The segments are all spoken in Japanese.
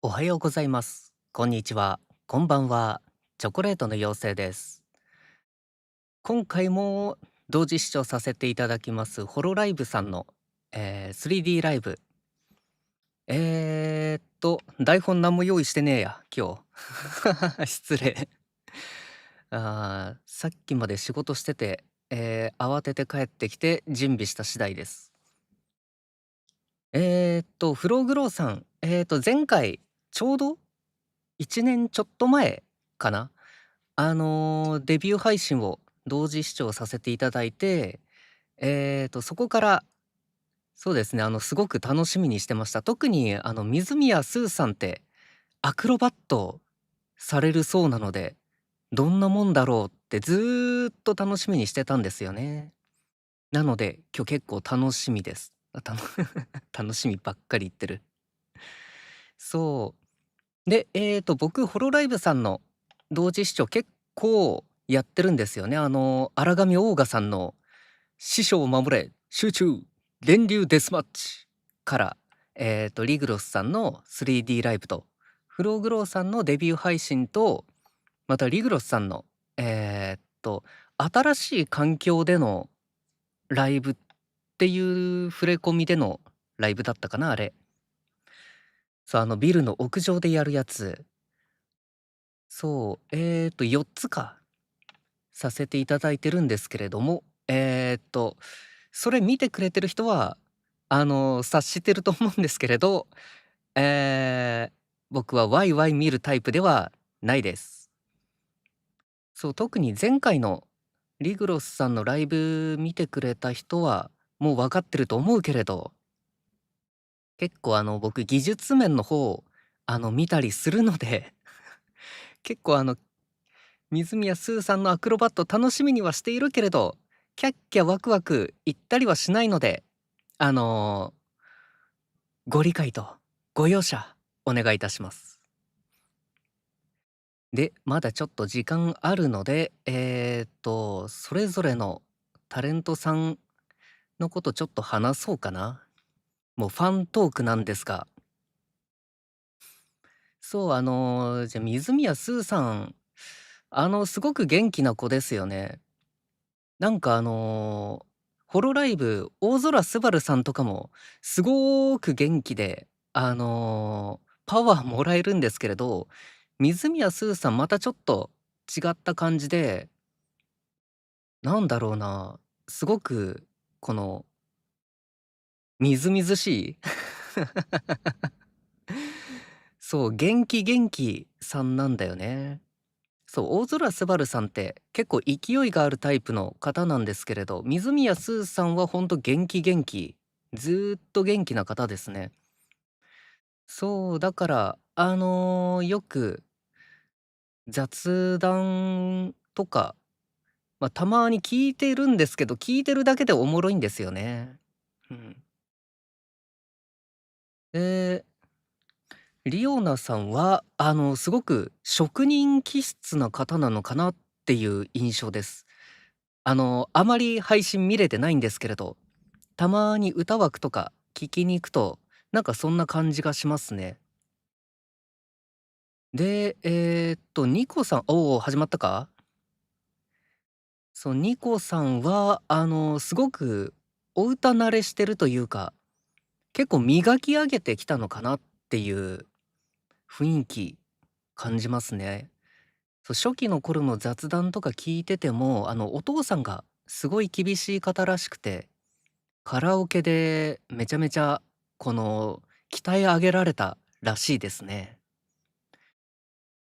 おはようございます。こんにちは。こんばんは。チョコレートの妖精です。今回も同時視聴させていただきますホロライブさんの、3D ライブ。台本何も用意してねえや、今日。失礼。さっきまで仕事してて、慌てて帰ってきて準備した次第です。フローグローさん、前回、ちょうど1年ちょっと前かな。デビュー配信を同時視聴させていただいて、そこから、そうですね、すごく楽しみにしてました。特に、水宮スーさんって、アクロバットされるそうなので、どんなもんだろうってずーっと楽しみにしてたんですよね。なので、今日結構楽しみです。楽しみばっかり言ってる。そう。で、僕、ホロライブさんの同時視聴結構やってるんですよね。荒上オーガさんの師匠を守れ、集中、電流デスマッチから、リグロスさんの 3D ライブと、フローグローさんのデビュー配信と、またリグロスさんの、新しい環境でのライブっていう触れ込みでのライブだったかな、あれ。そう、ビルの屋上でやるやつ。そう、4つか、させていただいてるんですけれども、それ見てくれてる人は、察してると思うんですけれど、えー僕はワイワイ見るタイプではないです。そう、特に前回のリグロスさんのライブ見てくれた人は、もう分かってると思うけれど、結構僕技術面の方、見たりするので、結構水宮スーさんのアクロバット楽しみにはしているけれど、キャッキャワクワク言ったりはしないので、あのご理解とご容赦お願いいたします。で、まだちょっと時間あるので、それぞれのタレントさんのことちょっと話そうかな。もうファントークなんですが、そう、じゃあ水宮スーさん、すごく元気な子ですよね。なんかホロライブ、大空すばるさんとかもすごーく元気で、パワーもらえるんですけれど、水宮スーさんまたちょっと違った感じで、なんだろうな、すごくこのみずみずしいそう、元気元気さんなんだよね。そう、大空すばるさんって結構勢いがあるタイプの方なんですけれど、水宮スーさんはほんと元気元気、ずーっと元気な方ですね。そう、だから、よく雑談とか、たまに聞いてるんですけど、聞いてるだけでおもろいんですよね。うん。で、リオナさんは、すごく職人気質な方なのかなっていう印象です。あまり配信見れてないんですけれど、たまに歌枠とか聞きに行くと、なんかそんな感じがしますね。で、ニコさん、おお、始まったか？そう、ニコさんは、すごくお歌慣れしてるというか、結構磨き上げてきたのかなっていう雰囲気感じますね。そう、初期の頃の雑談とか聞いてても、お父さんがすごい厳しい方らしくて、カラオケでめちゃめちゃ、この、鍛え上げられたらしいですね。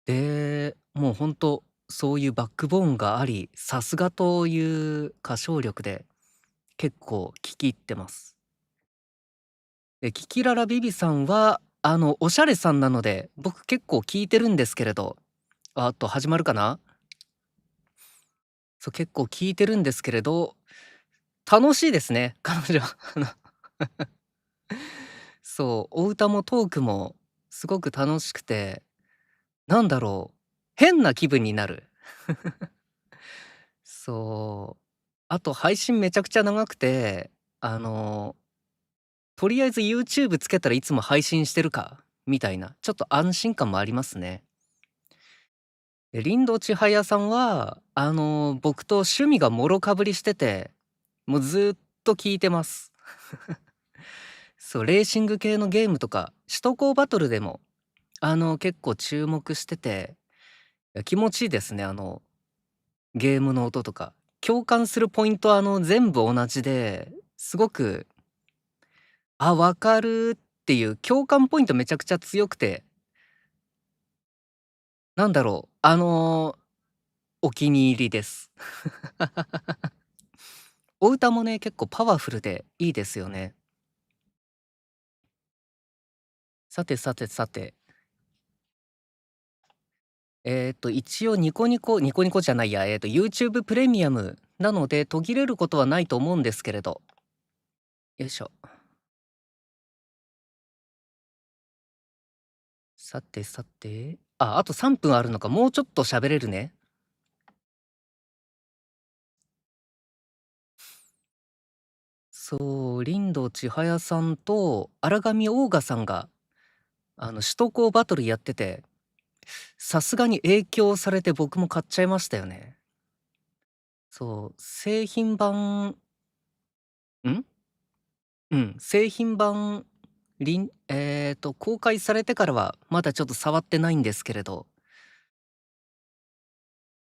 で、もうほんと、そういうバックボーンがあり、さすがという歌唱力で、結構聴き入ってます。で、キキララビビさんは、おしゃれさんなので、僕結構聴いてるんですけれど、始まるかな？そう、結構聴いてるんですけれど、楽しいですね、彼女。そう、お歌もトークもすごく楽しくて、なんだろう、変な気分になる。そう。あと配信めちゃくちゃ長くて、あの、とりあえず YouTube つけたらいつも配信してるか。みたいな、ちょっと安心感もありますね。で、林道千早さんは、僕と趣味がもろかぶりしてて、もうずっと聞いてます。そう、レーシング系のゲームとか、首都高バトルでも、結構注目してて、いや、気持ちいいですね、ゲームの音とか。共感するポイントは、全部同じで、すごく、あ、分かるっていう共感ポイントめちゃくちゃ強くて、なんだろう、お気に入りです。お歌もね、結構パワフルでいいですよね。さてさてさて、一応ニコニコじゃないや、YouTube プレミアムなので、途切れることはないと思うんですけれど。よいしょ。さてさて、あと3分あるのか、もうちょっと喋れるね。そう、林道千早さんと荒上オーガさんが、首都高バトルやってて、さすがに影響されて僕も買っちゃいましたよね。そう、製品版ん？うん、製品版、公開されてからはまだちょっと触ってないんですけれど、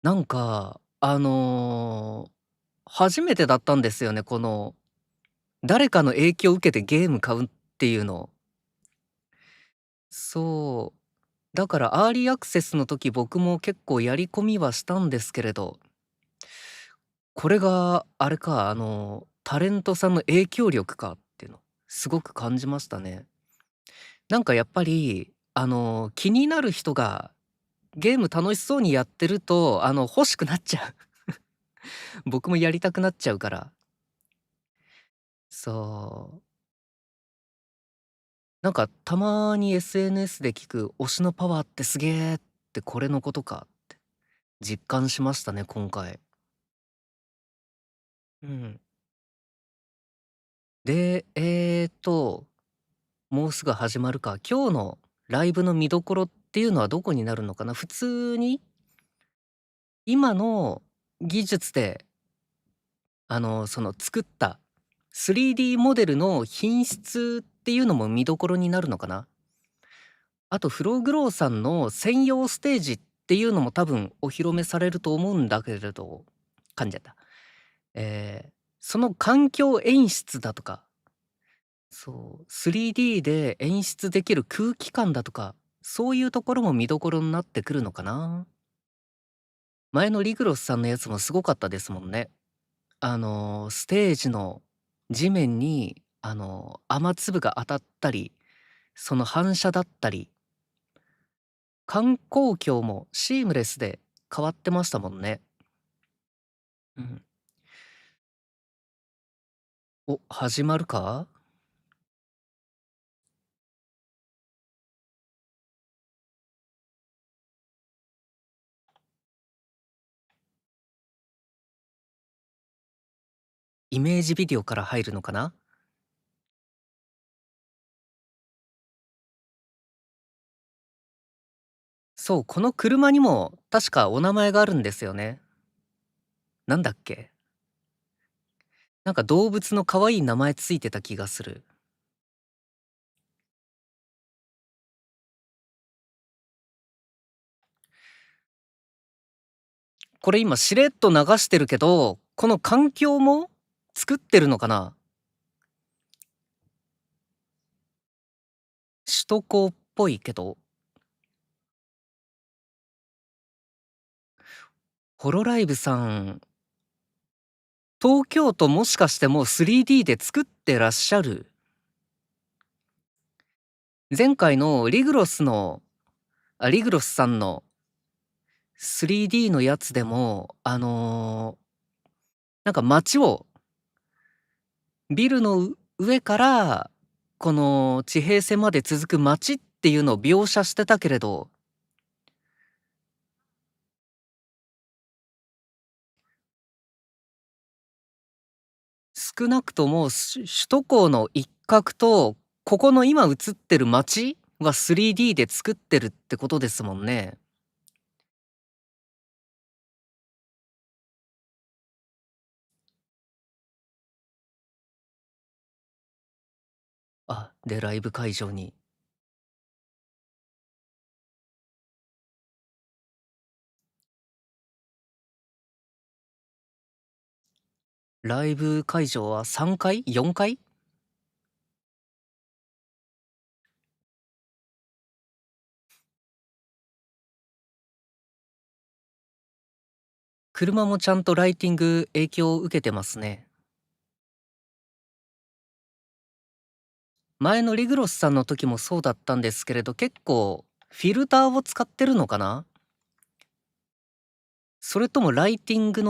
なんか、初めてだったんですよね、この、誰かの影響を受けてゲーム買うっていうの。そう、だからアーリーアクセスの時僕も結構やり込みはしたんですけれど、これがあれか、タレントさんの影響力かっていうの、すごく感じましたね。なんかやっぱり、気になる人がゲーム楽しそうにやってると、欲しくなっちゃう。僕もやりたくなっちゃうから。そう。なんかたまに SNS で聞く推しのパワーってすげえってこれのことかって実感しましたね、今回。うん。で、もうすぐ始まるか。今日のライブの見どころっていうのはどこになるのかな。普通に今の技術で、その作った 3D モデルの品質っていうのも見どころになるのかな。あとフローグローさんの専用ステージっていうのも多分お披露目されると思うんだけれど、噛んじゃった。その環境演出だとか、そう、3D で演出できる空気感だとか、そういうところも見どころになってくるのかな。前のリグロスさんのやつもすごかったですもんね。ステージの地面に、雨粒が当たったり、その反射だったり、観光橋もシームレスで変わってましたもんね。うん。お、始まるか？イメージビデオから入るのかな？そう、この車にも確かお名前があるんですよね。なんだっけ？なんか動物の可愛い名前ついてた気がする。これ今しれっと流してるけど、この環境も作ってるのかな？首都高っぽいけど、ホロライブさん、東京都もしかしてもう 3D で作ってらっしゃる？前回のリグロスさんの 3D のやつでも、なんか街をビルの上から、この地平線まで続く街っていうのを描写してたけれど、少なくとも首都高の一角と、ここの今映ってる街は 3D で作ってるってことですもんね。あ、で、ライブ会場に。ライブ会場は3階？4階？車もちゃんとライティング影響を受けてますね。前のリグロスさんの時もそうだったんですけれど、結構フィルターを使ってるのかな？それともライティング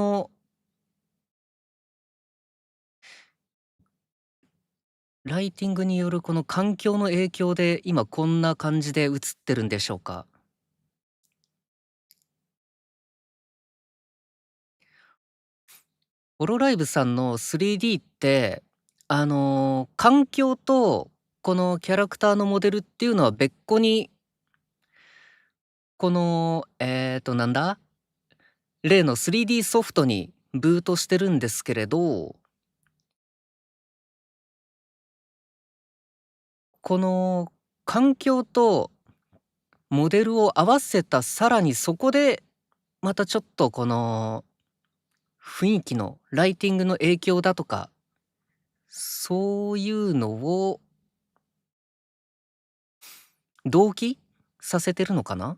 によるこの環境の影響で、今こんな感じで映ってるんでしょうか？ホロライブさんの 3D って、環境とこのキャラクターのモデルっていうのは別個に、この、なんだ、例の 3D ソフトにブートしてるんですけれど、この環境とモデルを合わせた、さらにそこでまたちょっとこの雰囲気のライティングの影響だとか、そういうのを同期させてるのかな？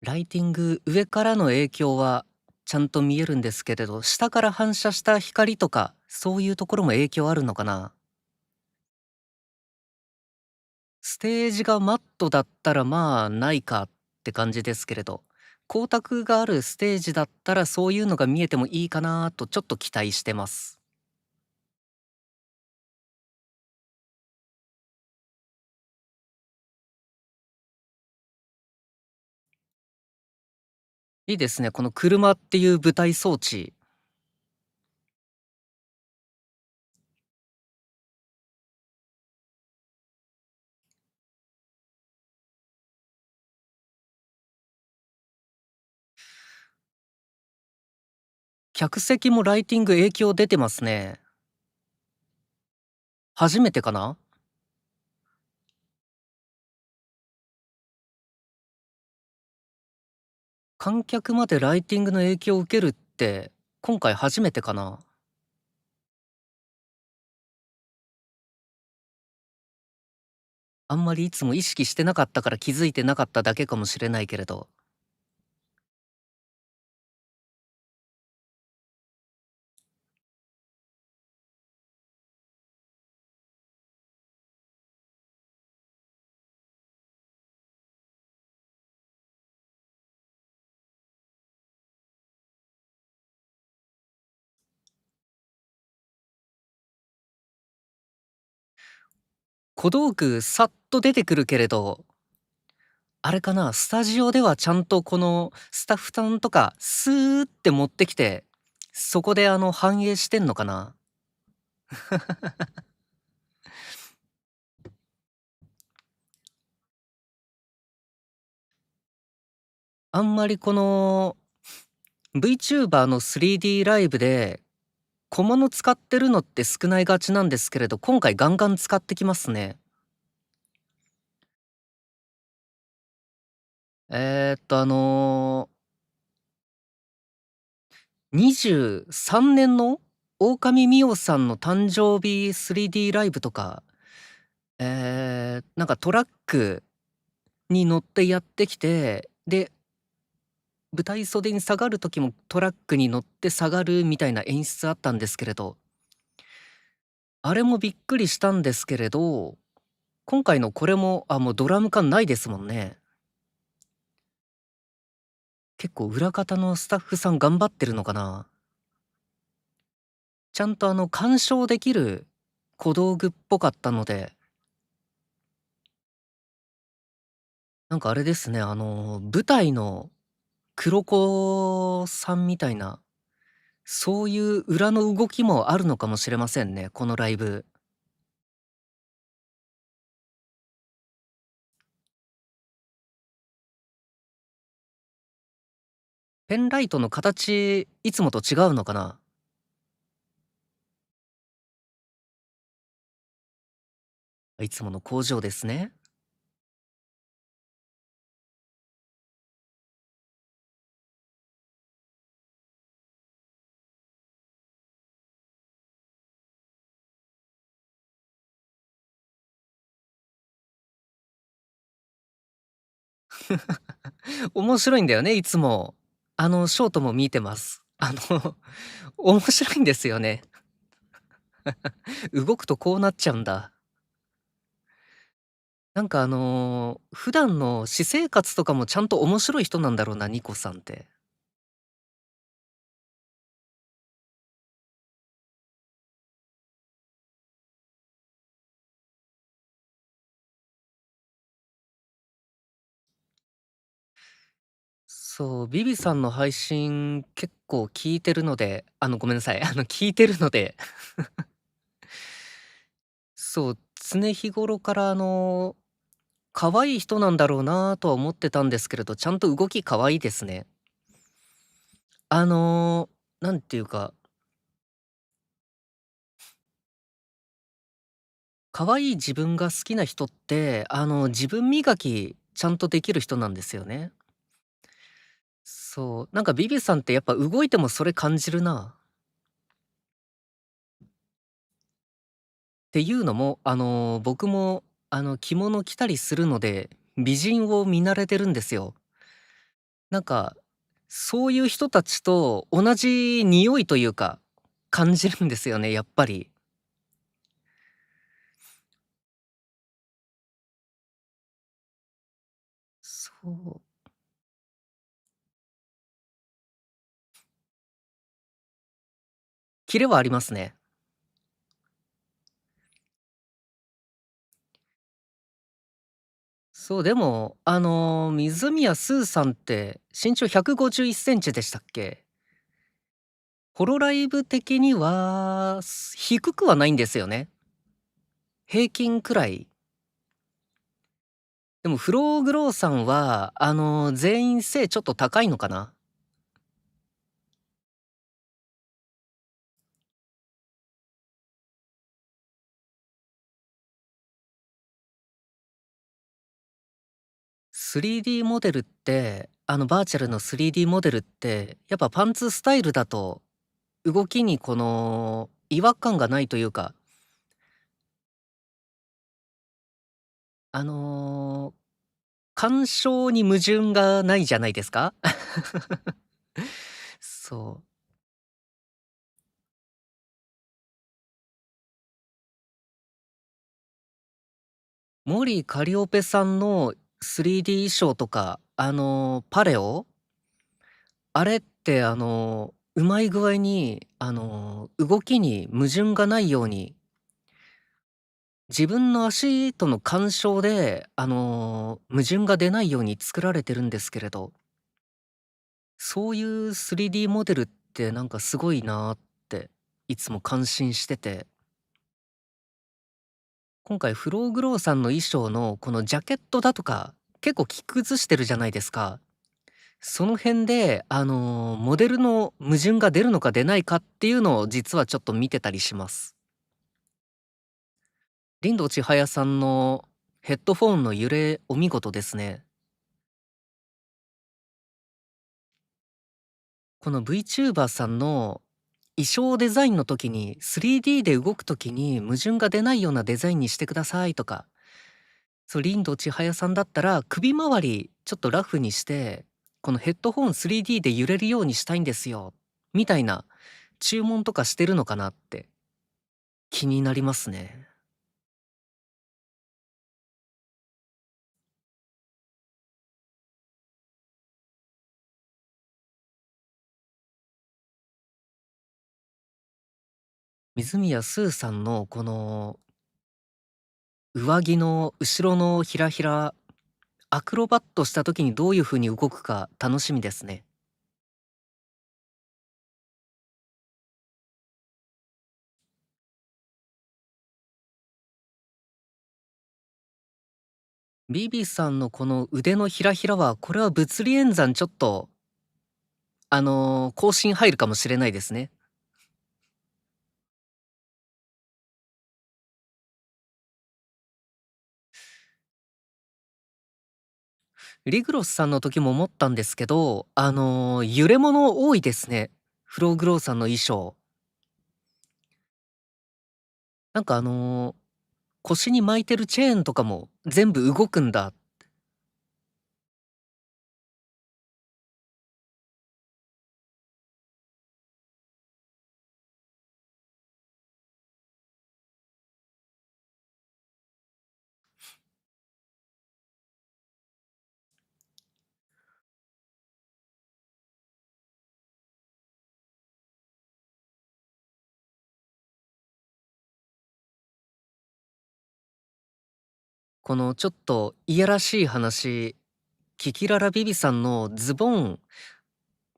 ライティング、上からの影響はちゃんと見えるんですけれど、下から反射した光とか、そういうところも影響あるのかな？ステージがマットだったらまあないかって感じですけれど、光沢があるステージだったらそういうのが見えてもいいかなとちょっと期待してます。いいですね、この車っていう舞台装置。客席もライティング影響出てますね。初めてかな？観客までライティングの影響を受けるって、今回初めてかな？あんまりいつも意識してなかったから気づいてなかっただけかもしれないけれど。小道具さっと出てくるけれど、あれかな、スタジオではちゃんとこのスタッフさんとかスーって持ってきて、そこで反映してんのかな？あんまりこの VTuber の 3D ライブで小物使ってるのって少ないがちなんですけれど、今回ガンガン使ってきますね。23年の狼美桜さんの誕生日 3D ライブとか、なんかトラックに乗ってやってきて、で、舞台袖に下がる時もトラックに乗って下がるみたいな演出あったんですけれど、あれもびっくりしたんですけれど、今回のこれも、もうドラム缶ないですもんね。結構裏方のスタッフさん頑張ってるのかな。ちゃんと鑑賞できる小道具っぽかったので、なんかあれですね、舞台の黒子さんみたいな、そういう裏の動きもあるのかもしれませんね、このライブ。ペンライトの形、いつもと違うのかな？いつもの工場ですね。面白いんだよね、いつも。ショートも見てます。面白いんですよね。動くとこうなっちゃうんだ。なんか普段の私生活とかもちゃんと面白い人なんだろうな、ニコさんって。そう、ビビさんの配信結構聞いてるので、ごめんなさい、聞いてるので、そう、常日頃から可愛い人なんだろうなとは思ってたんですけれど、ちゃんと動き可愛いですね。あの、なんていうか、可愛い自分が好きな人って、自分磨きちゃんとできる人なんですよね。そう、なんかビビさんってやっぱ動いてもそれ感じるな。っていうのも、僕も、着物着たりするので、美人を見慣れてるんですよ。なんか、そういう人たちと同じ匂いというか、感じるんですよね、やっぱり。そう。キレはありますね。そう、でも、水宮スーさんって身長151センチでしたっけ？ホロライブ的には、低くはないんですよね。平均くらい。でもフローグローさんは、全員背ちょっと高いのかな？3D モデルって、バーチャルの 3D モデルって、やっぱパンツスタイルだと、動きにこの、違和感がないというか、あの、鑑賞に矛盾がないじゃないですか？そう。モリー・カリオペさんの 3D 衣装とか、パレオ？あれって、うまい具合に、動きに矛盾がないように、自分の足との干渉で、矛盾が出ないように作られてるんですけれど、そういう 3D モデルってなんかすごいなっていつも感心してて、今回フローグローさんの衣装のこのジャケットだとか、結構着崩してるじゃないですか。その辺で、モデルの矛盾が出るのか出ないかっていうのを実はちょっと見てたりします。林道千早さんのヘッドフォンの揺れお見事ですね。この VTuber さんの衣装デザインの時に 3D で動く時に矛盾が出ないようなデザインにしてくださいとか、そう、林道千早さんだったら首周りちょっとラフにして、このヘッドホン 3D で揺れるようにしたいんですよ、みたいな注文とかしてるのかなって気になりますね。水宮スーさんのこの上着の後ろのひらひら、アクロバットした時にどういう風に動くか楽しみですね。ビビさんのこの腕のひらひらは、これは物理演算ちょっと、更新入るかもしれないですね。リグロスさんの時も思ったんですけど、揺れ物多いですね。フローグローさんの衣装。なんか腰に巻いてるチェーンとかも全部動くんだ。このちょっといやらしい話、キキララビビさんのズボン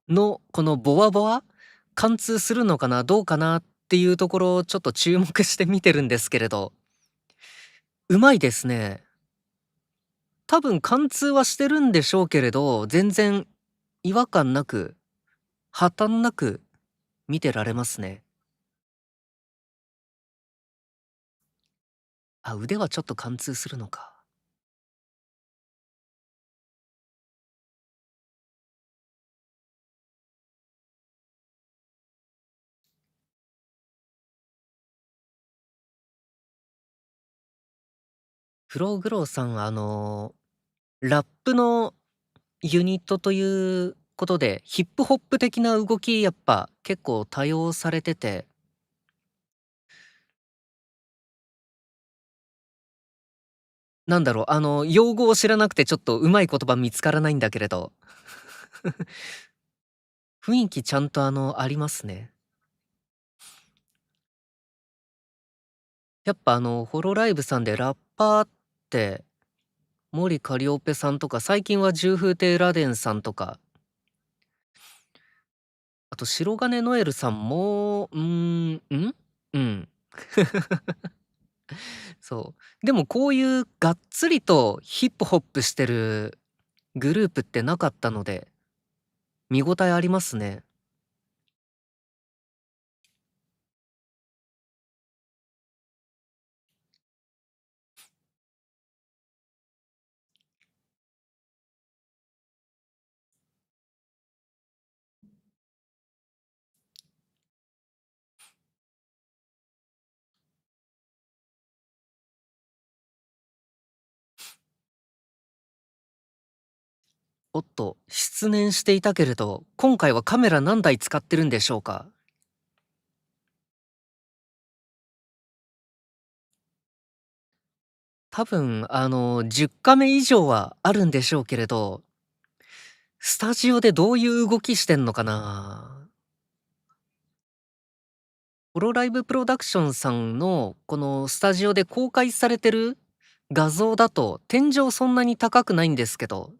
のこのボワボワ、貫通するのかな、どうかなっていうところをちょっと注目して見てるんですけれど、うまいですね。多分貫通はしてるんでしょうけれど、全然違和感なく、破綻なく見てられますね。あ、腕はちょっと貫通するのか。フローグローさん、ラップのユニットということで、ヒップホップ的な動きやっぱ結構多用されてて、なんだろう、用語を知らなくてちょっとうまい言葉見つからないんだけれど、雰囲気ちゃんとありますね。やっぱホロライブさんでラッパーって、森カリオペさんとか、最近はジューフーテイラデンさんとか、あと白金ノエルさんも、うん。そう。でもこういうがっつりとヒップホップしてるグループってなかったので、見応えありますね。おっと、失念していたけれど、今回はカメラ何台使ってるんでしょうか？多分、10カメ以上はあるんでしょうけれど、スタジオでどういう動きしてんのかな？ホロライブプロダクションさんのこのスタジオで公開されてる画像だと、天井そんなに高くないんですけど、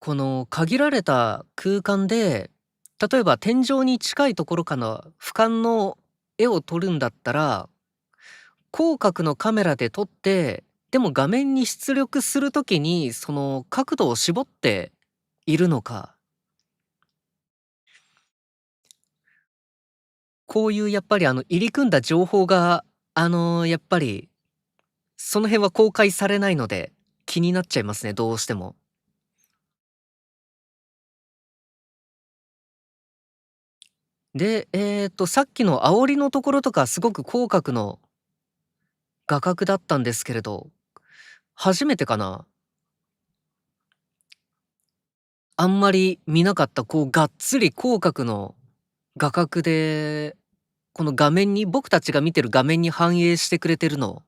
この限られた空間で、例えば天井に近いところから俯瞰の絵を撮るんだったら、広角のカメラで撮って、でも画面に出力する時に、その角度を絞っているのか、こういうやっぱり入り組んだ情報が、やっぱり、その辺は公開されないので、気になっちゃいますね、どうしても。で、さっきの煽りのところとかすごく広角の画角だったんですけれど、初めてかな。あんまり見なかった、こうがっつり広角の画角で、この画面に僕たちが見てる画面に反映してくれてるの。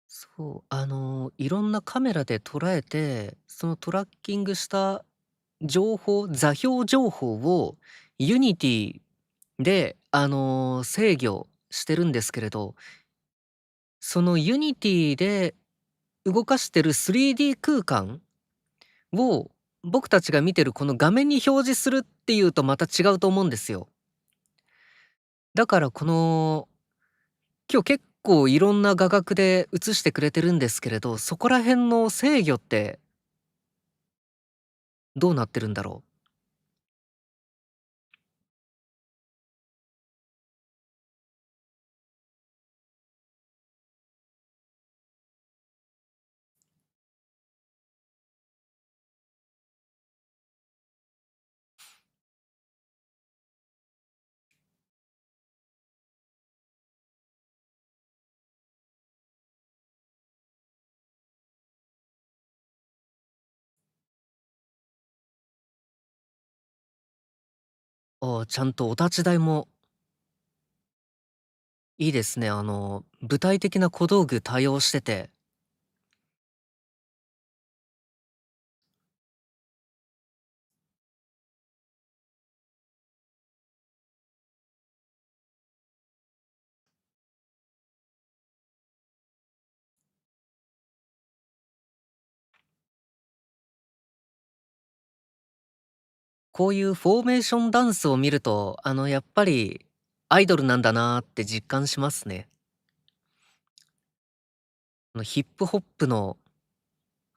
そう、いろんなカメラで捉えて、そのトラッキングした座標情報を Unity で、制御してるんですけれど、その Unity で動かしてる 3D 空間を、僕たちが見てるこの画面に表示するっていうとまた違うと思うんですよ。だから今日結構いろんな画角で映してくれてるんですけれど、そこら辺の制御ってどうなってるんだろう？ああ、ちゃんとお立ち台もいいですね。具体的な小道具多用してて、こういうフォーメーションダンスを見ると、やっぱりアイドルなんだなって実感しますね。ヒップホップの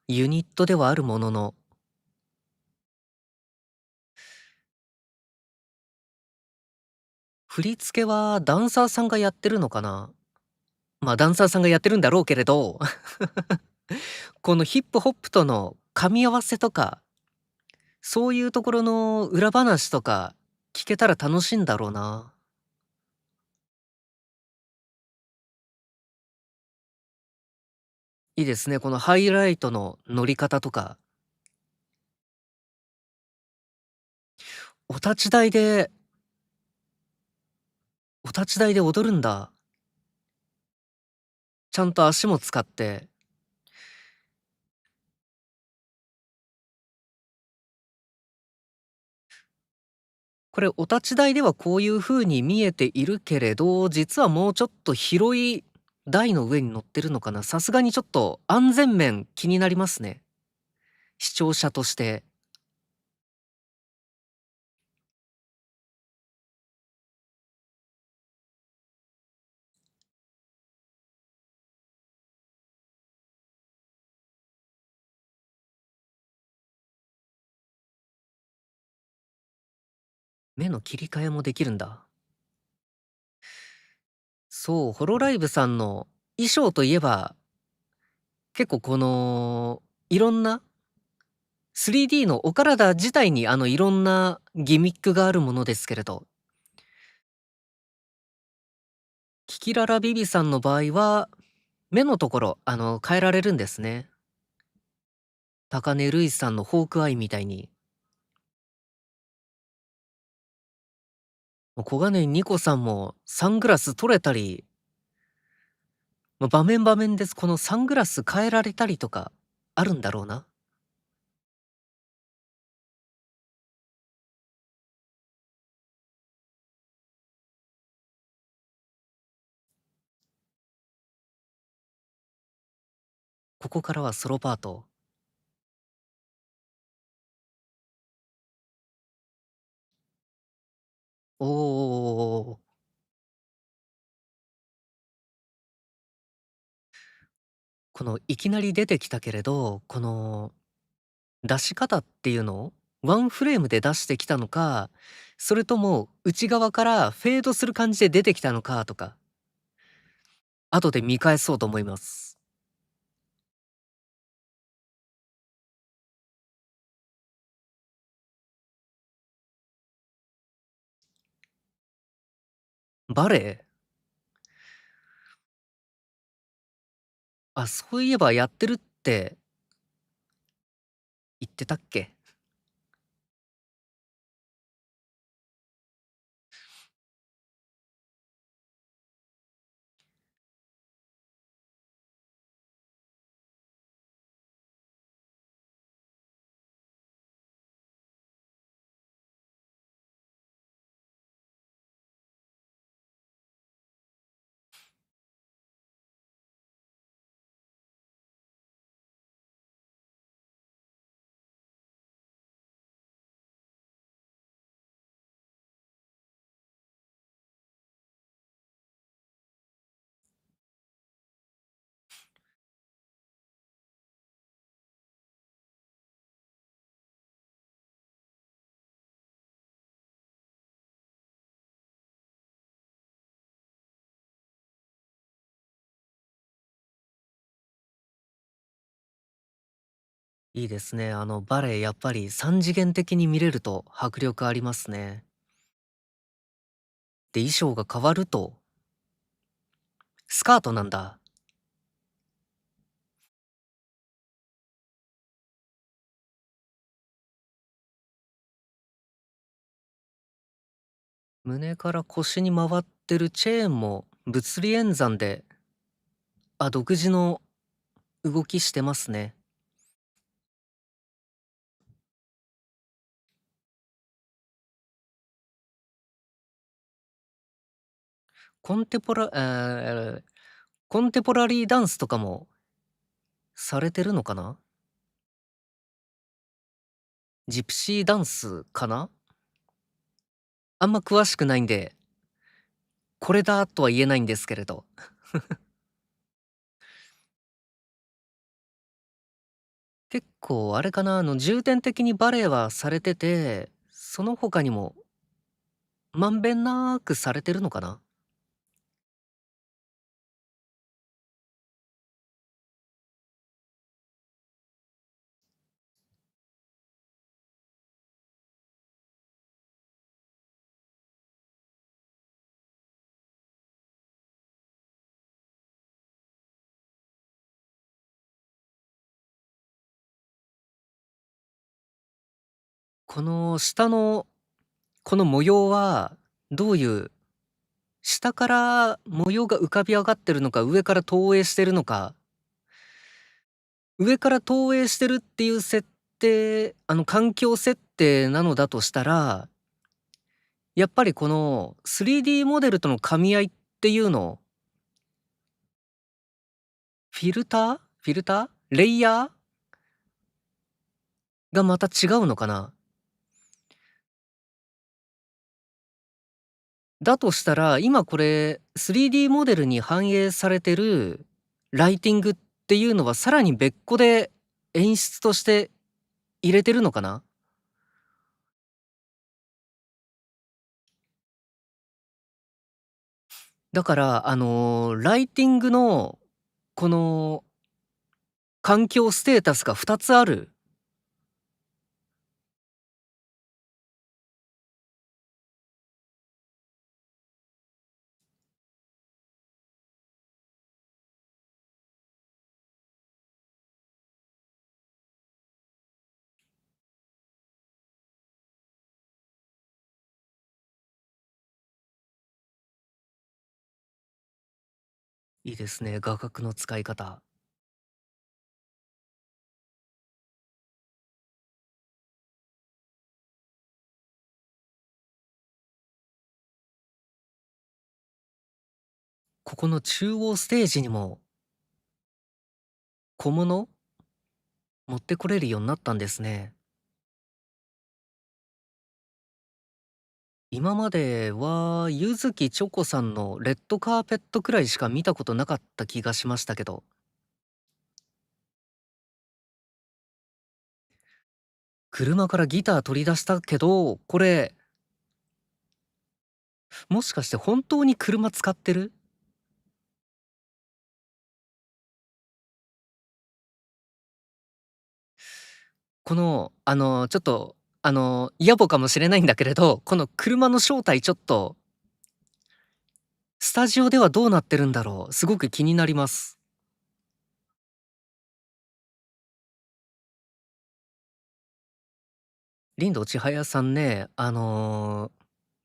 ユニットではあるものの、振り付けはダンサーさんがやってるのかな？まあ、ダンサーさんがやってるんだろうけれど、このヒップホップとの噛み合わせとか、そういうところの裏話とか聞けたら楽しいんだろうな。いいですね、このハイライトの乗り方とか。お立ち台で踊るんだ。ちゃんと足も使って。これお立ち台ではこういう風に見えているけれど、実はもうちょっと広い台の上に乗ってるのかな。さすがにちょっと安全面気になりますね。視聴者として。目の切り替えもできるんだ。そう、ホロライブさんの衣装といえば、結構いろんな 3D のお体自体にいろんなギミックがあるものですけれど、キキララビビさんの場合は、目のところ、変えられるんですね。高根ルイさんのホークアイみたいに。小金井ニコさんもサングラス取れたり、場面場面です。このサングラス変えられたりとかあるんだろうな。ここからはソロパート。おお。このいきなり出てきたけれど、この出し方っていうのをワンフレームで出してきたのか、それとも内側からフェードする感じで出てきたのかとか、後で見返そうと思います。バレエ？あ、そういえばやってるって言ってたっけ？いいですね。バレエやっぱり三次元的に見れると迫力ありますね。で、衣装が変わると、スカートなんだ。胸から腰に回ってるチェーンも物理演算で、独自の動きしてますね。コンテポラコンテポラリーダンスとかもされてるのかな？ジプシーダンスかな？あんま詳しくないんで、これだとは言えないんですけれど。結構あれかな、重点的にバレエはされてて、その他にもまんべんなくされてるのかな？この下の、この模様は、どういう下から模様が浮かび上がってるのか、上から投影してるのか、上から投影してるっていう設定環境設定なのだとしたら、やっぱりこの 3D モデルとの噛み合いっていうの、フィルターレイヤーがまた違うのかな？だとしたら、今これ 3D モデルに反映されてるライティングっていうのは、さらに別個で演出として入れてるのかな？だから、ライティングのこの環境ステータスが2つある。いいですね、画角の使い方。ここの中央ステージにも小物持ってこれるようになったんですね。今までは、柚木チョコさんのレッドカーペットくらいしか見たことなかった気がしましたけど、車からギター取り出したけど、これ、もしかして本当に車使ってる？この、ちょっと、野暮かもしれないんだけれど、この車の正体ちょっと、スタジオではどうなってるんだろう？すごく気になります。林道千早さんね、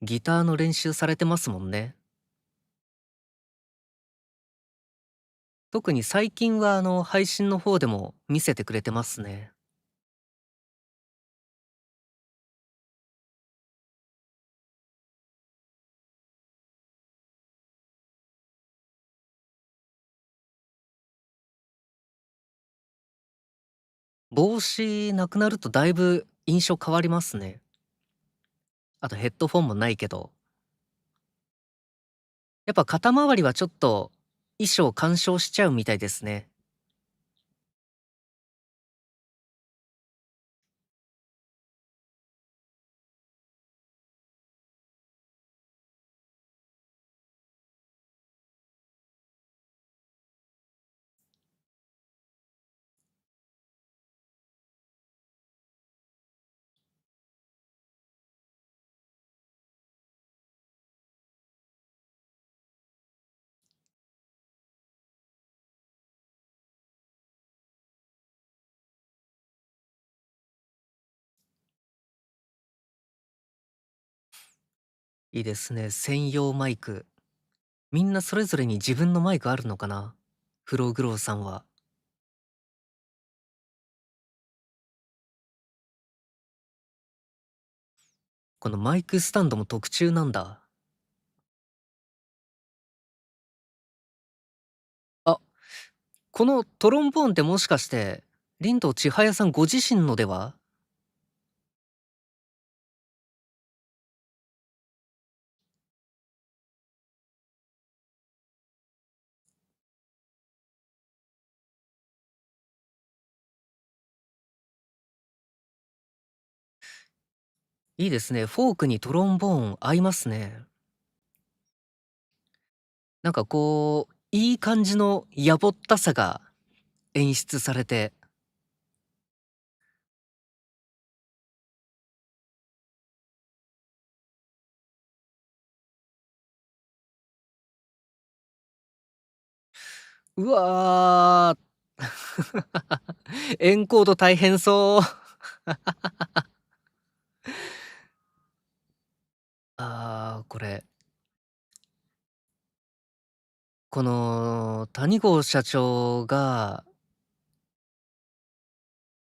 ギターの練習されてますもんね。特に最近は配信の方でも見せてくれてますね。帽子なくなるとだいぶ印象変わりますね。あとヘッドフォンもないけど。やっぱ肩周りはちょっと衣装干渉しちゃうみたいですね。いいですね。専用マイク。みんなそれぞれに自分のマイクあるのかな？フローグローさんは。このマイクスタンドも特注なんだ。あ、このトロンボーンってもしかして、林道千早さんご自身のでは？いいですね。フォークにトロンボーン合いますね。なんかこう、いい感じのやぼったさが演出されて、うわー。エンコード大変そう。これ、この谷郷社長が、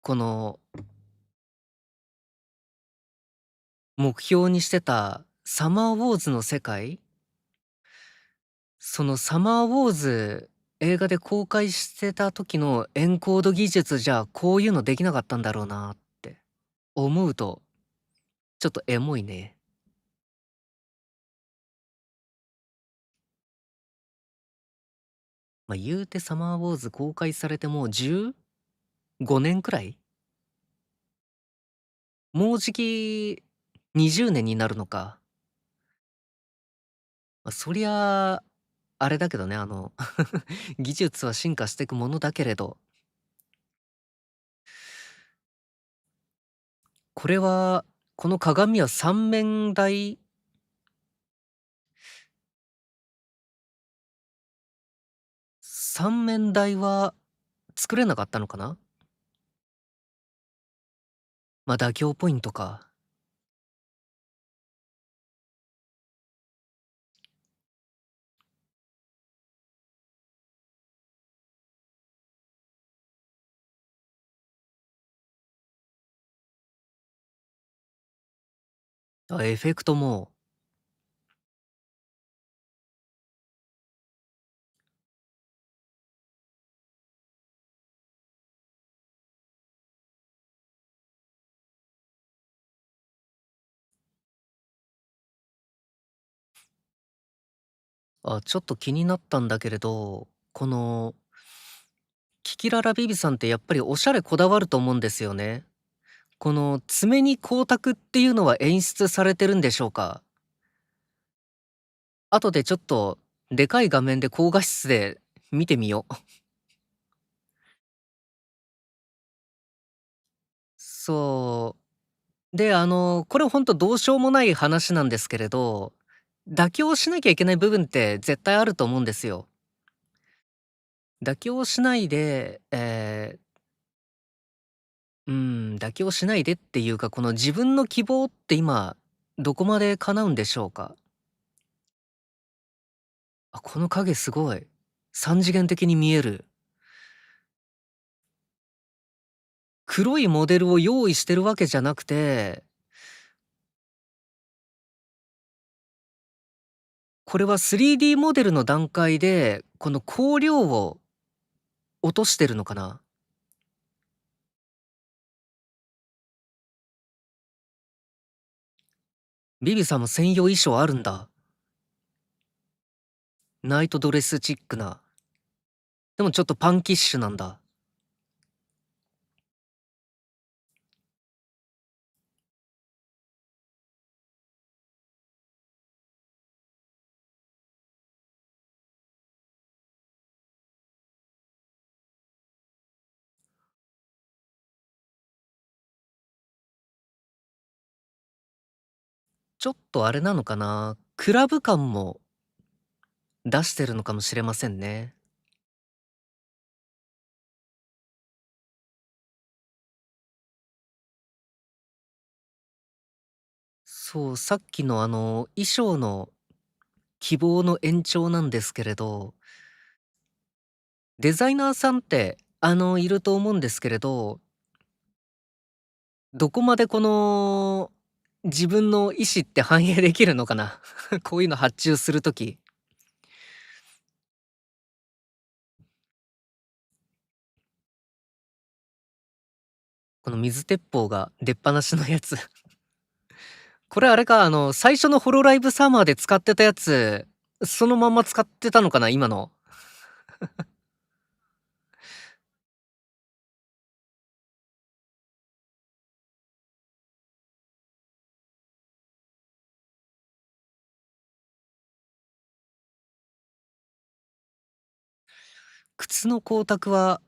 この目標にしてたサマーウォーズの世界、そのサマーウォーズ映画で公開してた時のエンコード技術じゃこういうのできなかったんだろうなって思うと、ちょっとエモいね。まあ、言うてサマーウォーズ公開されてもう15年くらい、もうじき20年になるのか。まあ、そりゃあ、あれだけどね、技術は進化していくものだけれど、これは、この鏡は三面台、三面台は作れなかったのかな？ま、妥協ポイントか。エフェクトも、ちょっと気になったんだけれど、この、キキララビビさんってやっぱりおしゃれこだわると思うんですよね。この爪に光沢っていうのは演出されてるんでしょうか？後でちょっとでかい画面で高画質で見てみよう。そう。で、これほんとどうしようもない話なんですけれど、妥協しなきゃいけない部分って絶対あると思うんですよ。妥協しないで、妥協しないでっていうか、この自分の希望って今、どこまで叶うんでしょうか？この影すごい。三次元的に見える。黒いモデルを用意してるわけじゃなくて、これは 3D モデルの段階で、この光量を落としてるのかな？ビビさんも専用衣装あるんだ。ナイトドレスチックな。でもちょっとパンキッシュなんだ。ちょっとあれなのかな、クラブ感も出してるのかもしれませんね。そう、さっきの衣装の希望の延長なんですけれど、デザイナーさんって、いると思うんですけれど、どこまでこの、自分の意思って反映できるのかな？こういうの発注する時、この水鉄砲が出っ放しのやつ。これあれか、最初のホロライブサマーで使ってたやつ、そのまんま使ってたのかな？今の。靴の光沢は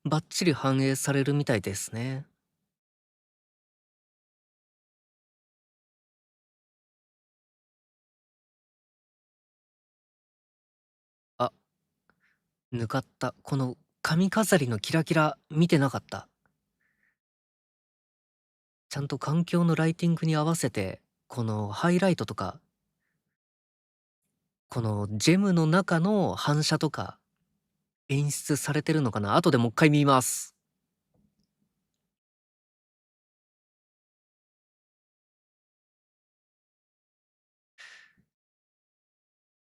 バッチリ反映されるみたいですね。あ、ぬかった。この髪飾りのキラキラ見てなかった。ちゃんと環境のライティングに合わせて、このハイライトとか、このジェムの中の反射とか演出されてるのかな。後でもう一回見ます。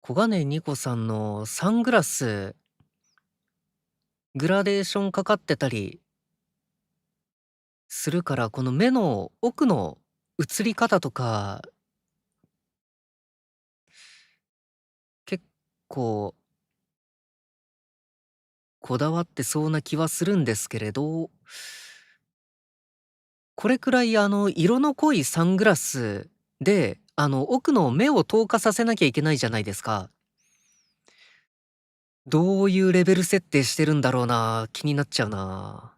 小金ニコさんのサングラス、グラデーションかかってたりするから、この目の奥の映り方とか、結構こだわってそうな気はするんですけれど、これくらい色の濃いサングラスで、奥の目を透過させなきゃいけないじゃないですか。どういうレベル設定してるんだろうな、気になっちゃうな。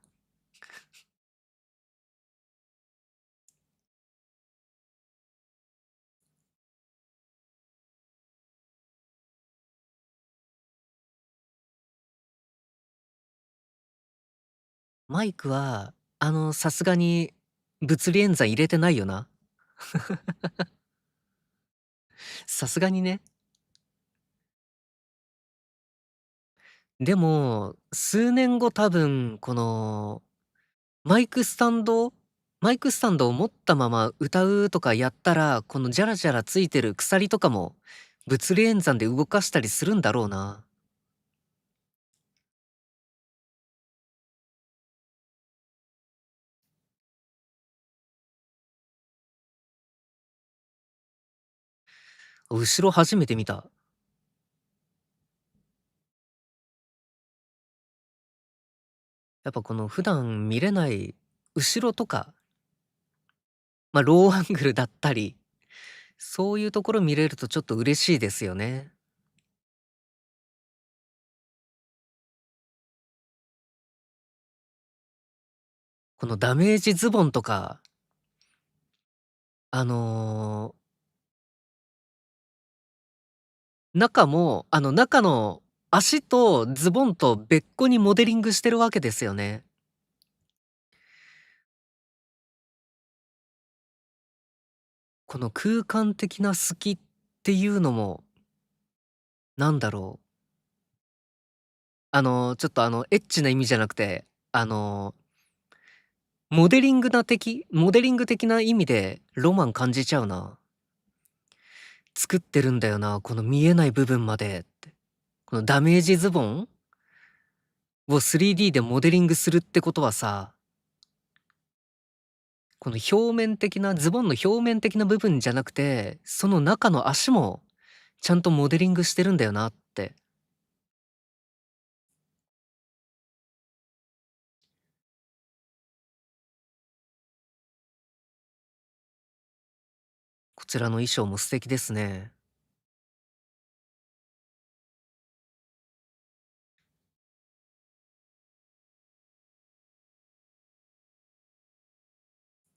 マイクは、さすがに物理演算入れてないよな。さすがにね。でも、数年後多分、この、マイクスタンドマイクスタンドを持ったまま歌うとかやったら、このジャラジャラついてる鎖とかも、物理演算で動かしたりするんだろうな。後ろ初めて見た。やっぱこの普段見れない後ろとか、ローアングルだったり、そういうところ見れるとちょっと嬉しいですよね。このダメージズボンとか、あの、中も、中の足とズボンと別個にモデリングしてるわけですよね。この空間的な隙っていうのも、なんだろう、ちょっとエッチな意味じゃなくて、モデリング的な意味でロマン感じちゃうな。作ってるんだよな、この見えない部分までって。このダメージズボンを 3D でモデリングするってことはさ、この表面的なズボンの表面的な部分じゃなくて、その中の足もちゃんとモデリングしてるんだよなって。こちらの衣装も素敵ですね。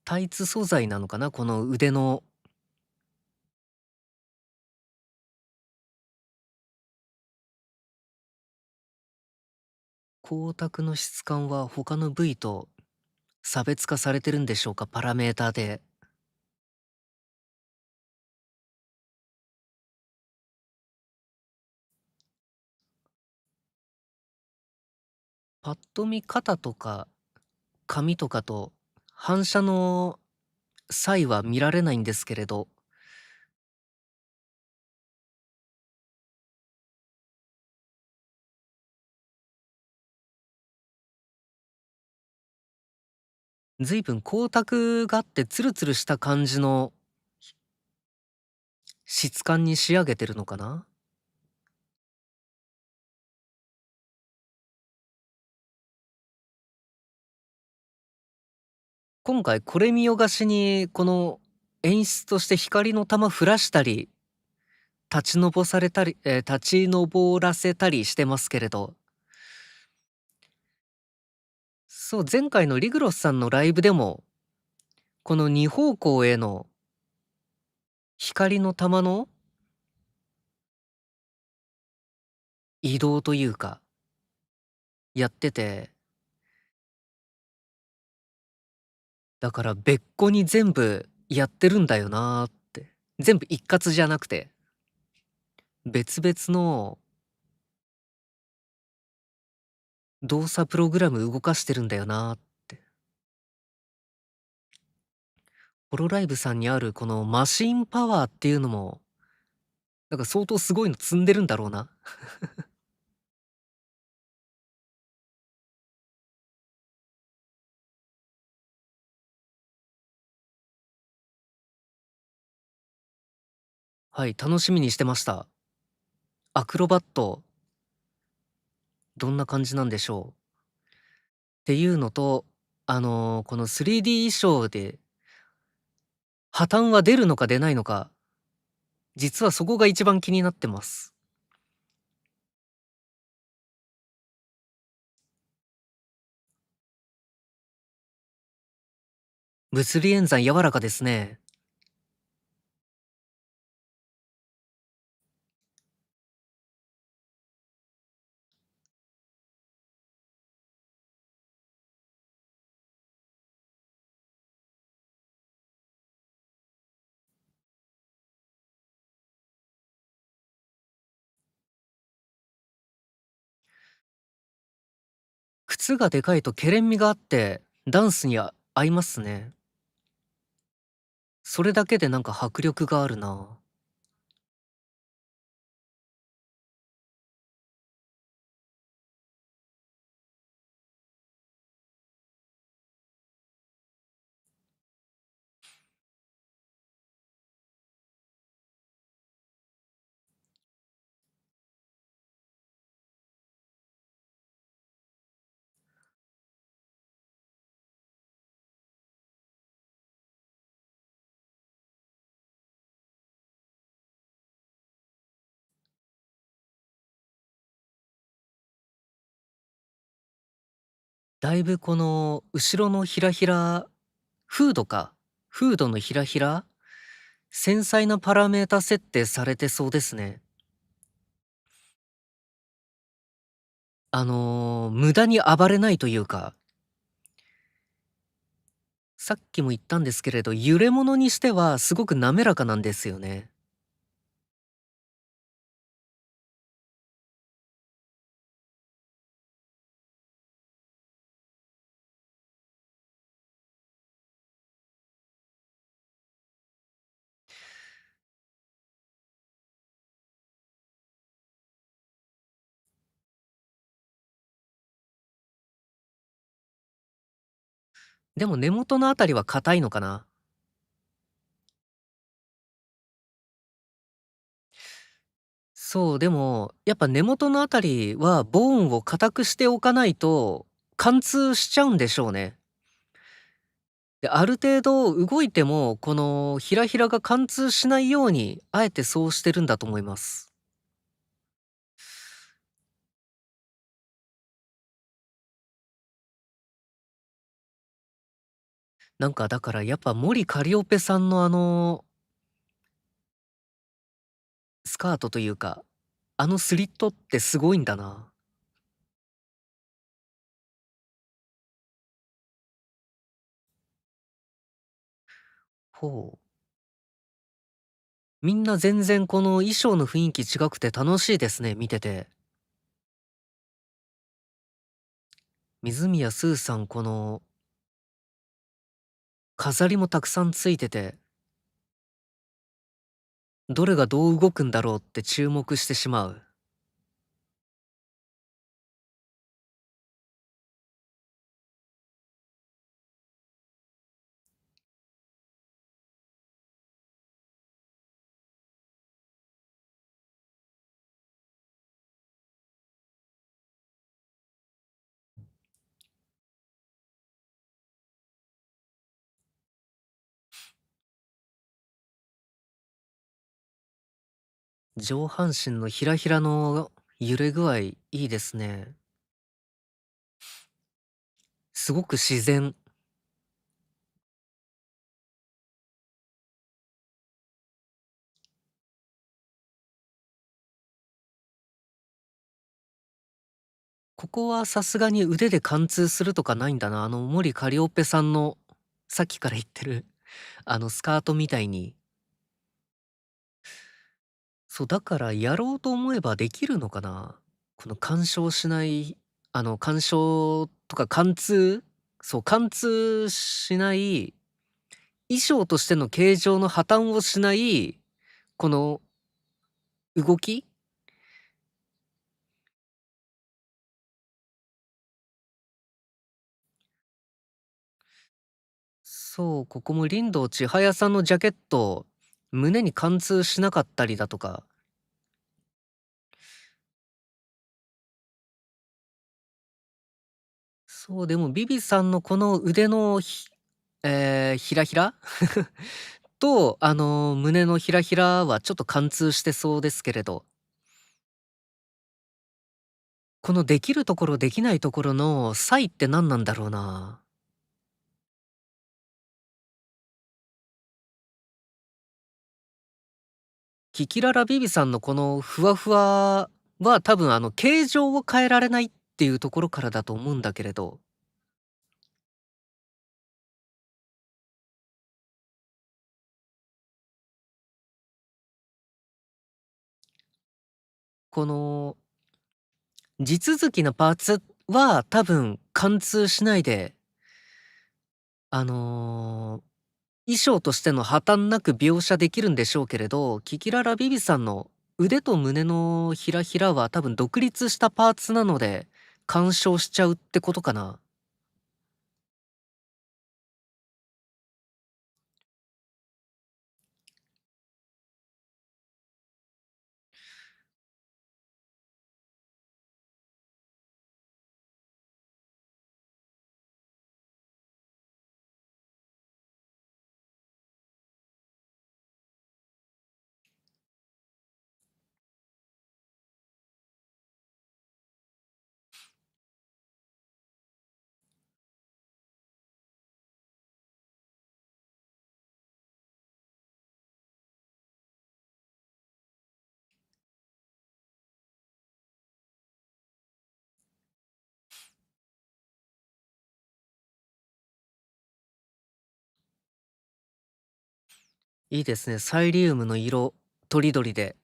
タイツ素材なのかな、この腕の光沢の質感は他の部位と差別化されてるんでしょうか、パラメーターで。パッと見肩とか髪とかと反射の際は見られないんですけれど、随分光沢があってツルツルした感じの質感に仕上げてるのかな。今回これ見よがしに、この演出として光の玉降らしたり、立ち上らせたりしてますけれど、そう、前回のリグロスさんのライブでも、この2方向への光の玉の移動というか、やってて、だから別個に全部やってるんだよなーって。全部一括じゃなくて、別々の動作プログラム動かしてるんだよなーって。ホロライブさんにあるこのマシンパワーっていうのも、なんか相当すごいの積んでるんだろうな。はい、楽しみにしてました。アクロバット、どんな感じなんでしょう。っていうのと、この 3D 衣装で破綻は出るのか出ないのか、実はそこが一番気になってます。物理演算柔らかですね。靴がでかいとけれん味があって、ダンスに合いますね。それだけでなんか迫力があるな。だいぶこの後ろのひらひら、フードか。フードのひらひら、繊細なパラメータ設定されてそうですね。無駄に暴れないというか、さっきも言ったんですけれど、揺れ物にしてはすごく滑らかなんですよね。でも根元のあたりは硬いのかな。そう、でも、やっぱ根元のあたりはボーンを硬くしておかないと、貫通しちゃうんでしょうね。で、ある程度動いても、このひらひらが貫通しないように、あえてそうしてるんだと思います。なんかだからやっぱ森カリオペさんのスカートというか、あのスリットってすごいんだな。ほう。みんな全然この衣装の雰囲気違くて楽しいですね、見てて。水宮スーさん、この飾りもたくさんついてて、どれがどう動くんだろうって注目してしまう。上半身のひらひらの揺れ具合、いいですね。すごく自然。ここはさすがに腕で貫通するとかないんだな。森カリオペさんの、さっきから言ってる、スカートみたいに。そう、だからやろうと思えばできるのかな。この干渉しない、干渉とか貫通、そう、貫通しない、衣装としての形状の破綻をしない、この動き。そう、ここも林道千早さんのジャケット、胸に貫通しなかったりだとか。そう、でもビビさんのこの腕のひらひらと、胸のひらひらはちょっと貫通してそうですけれど、このできるところできないところの差異って何なんだろうな。キキララビビさんのこのふわふわは多分形状を変えられないっていうところからだと思うんだけれど、この地続きのパーツは多分貫通しないで、あの、衣装としての破綻なく描写できるんでしょうけれど、キキララビビさんの腕と胸のひらひらは多分独立したパーツなので、干渉しちゃうってことかな。いいですね。サイリウムの色、とりどりで。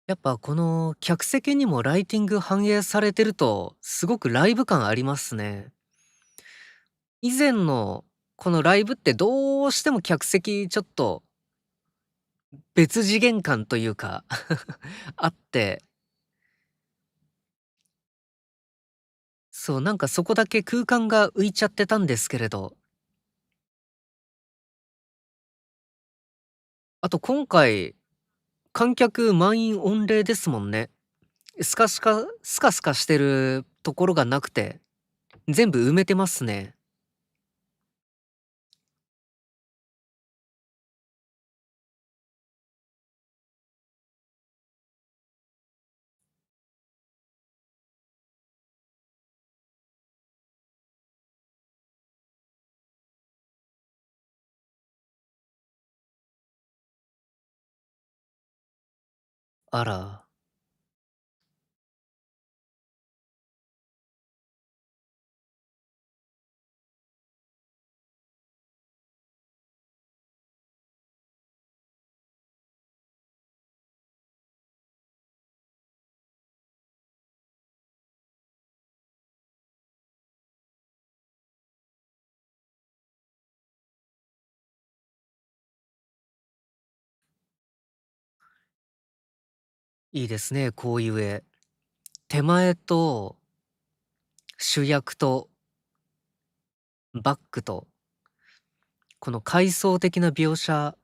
やっぱこの客席にもライティング反映されてると、すごくライブ感ありますね。以前のこのライブってどうしても客席ちょっと別次元感というかあって、そう、なんかそこだけ空間が浮いちゃってたんですけれど、あと今回、観客満員御礼ですもんね。スカスカしてるところがなくて、全部埋めてますね。あら。いいですね、こういう絵。手前と主役とバックと、この階層的な描写、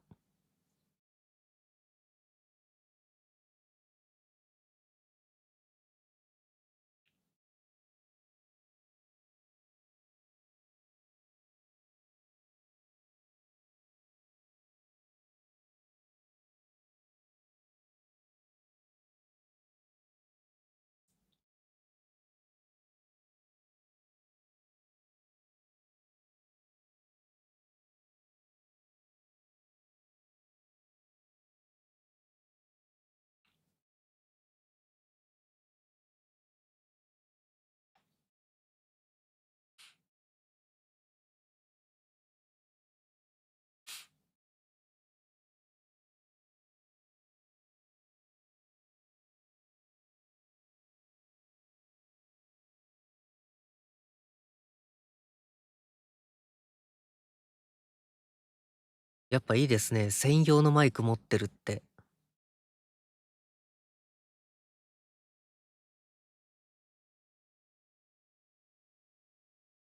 やっぱいいですね、専用のマイク持ってるって。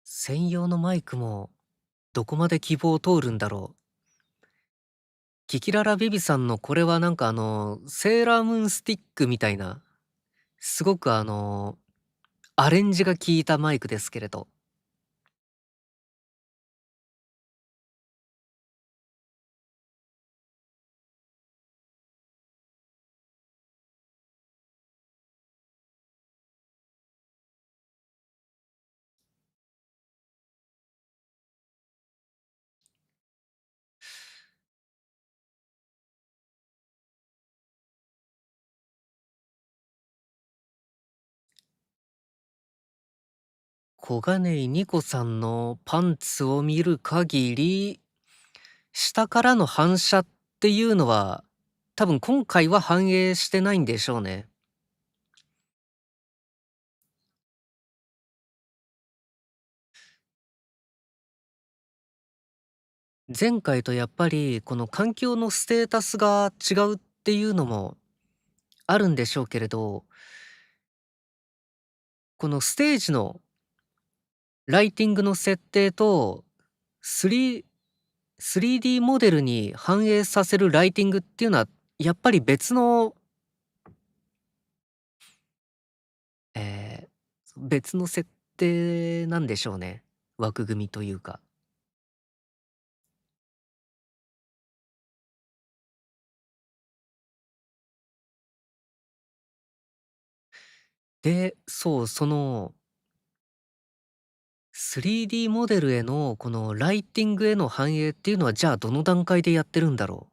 専用のマイクもどこまで希望通るんだろう。キキララビビさんのこれはなんかセーラームーンスティックみたいな、すごくアレンジが効いたマイクですけれど。小金井ニコさんのパンツを見る限り、下からの反射っていうのは、多分今回は反映してないんでしょうね。前回とやっぱりこの環境のステータスが違うっていうのもあるんでしょうけれど、このステージのライティングの設定と、3 3D モデルに反映させるライティングっていうのは、やっぱりえ別の設定なんでしょうね。枠組みというか。で、そう、その 3D モデルへのこのライティングへの反映っていうのは、じゃあどの段階でやってるんだろう。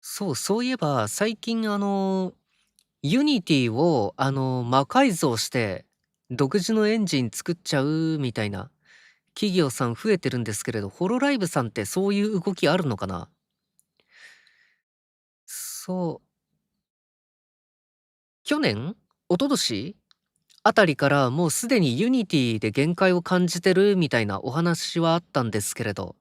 そう、そういえば最近ユニティを魔改造して独自のエンジン作っちゃうみたいな企業さん増えてるんですけれど、ホロライブさんってそういう動きあるのかな？そう、去年？一昨年あたりからもうすでにユニティで限界を感じてるみたいなお話はあったんですけれど。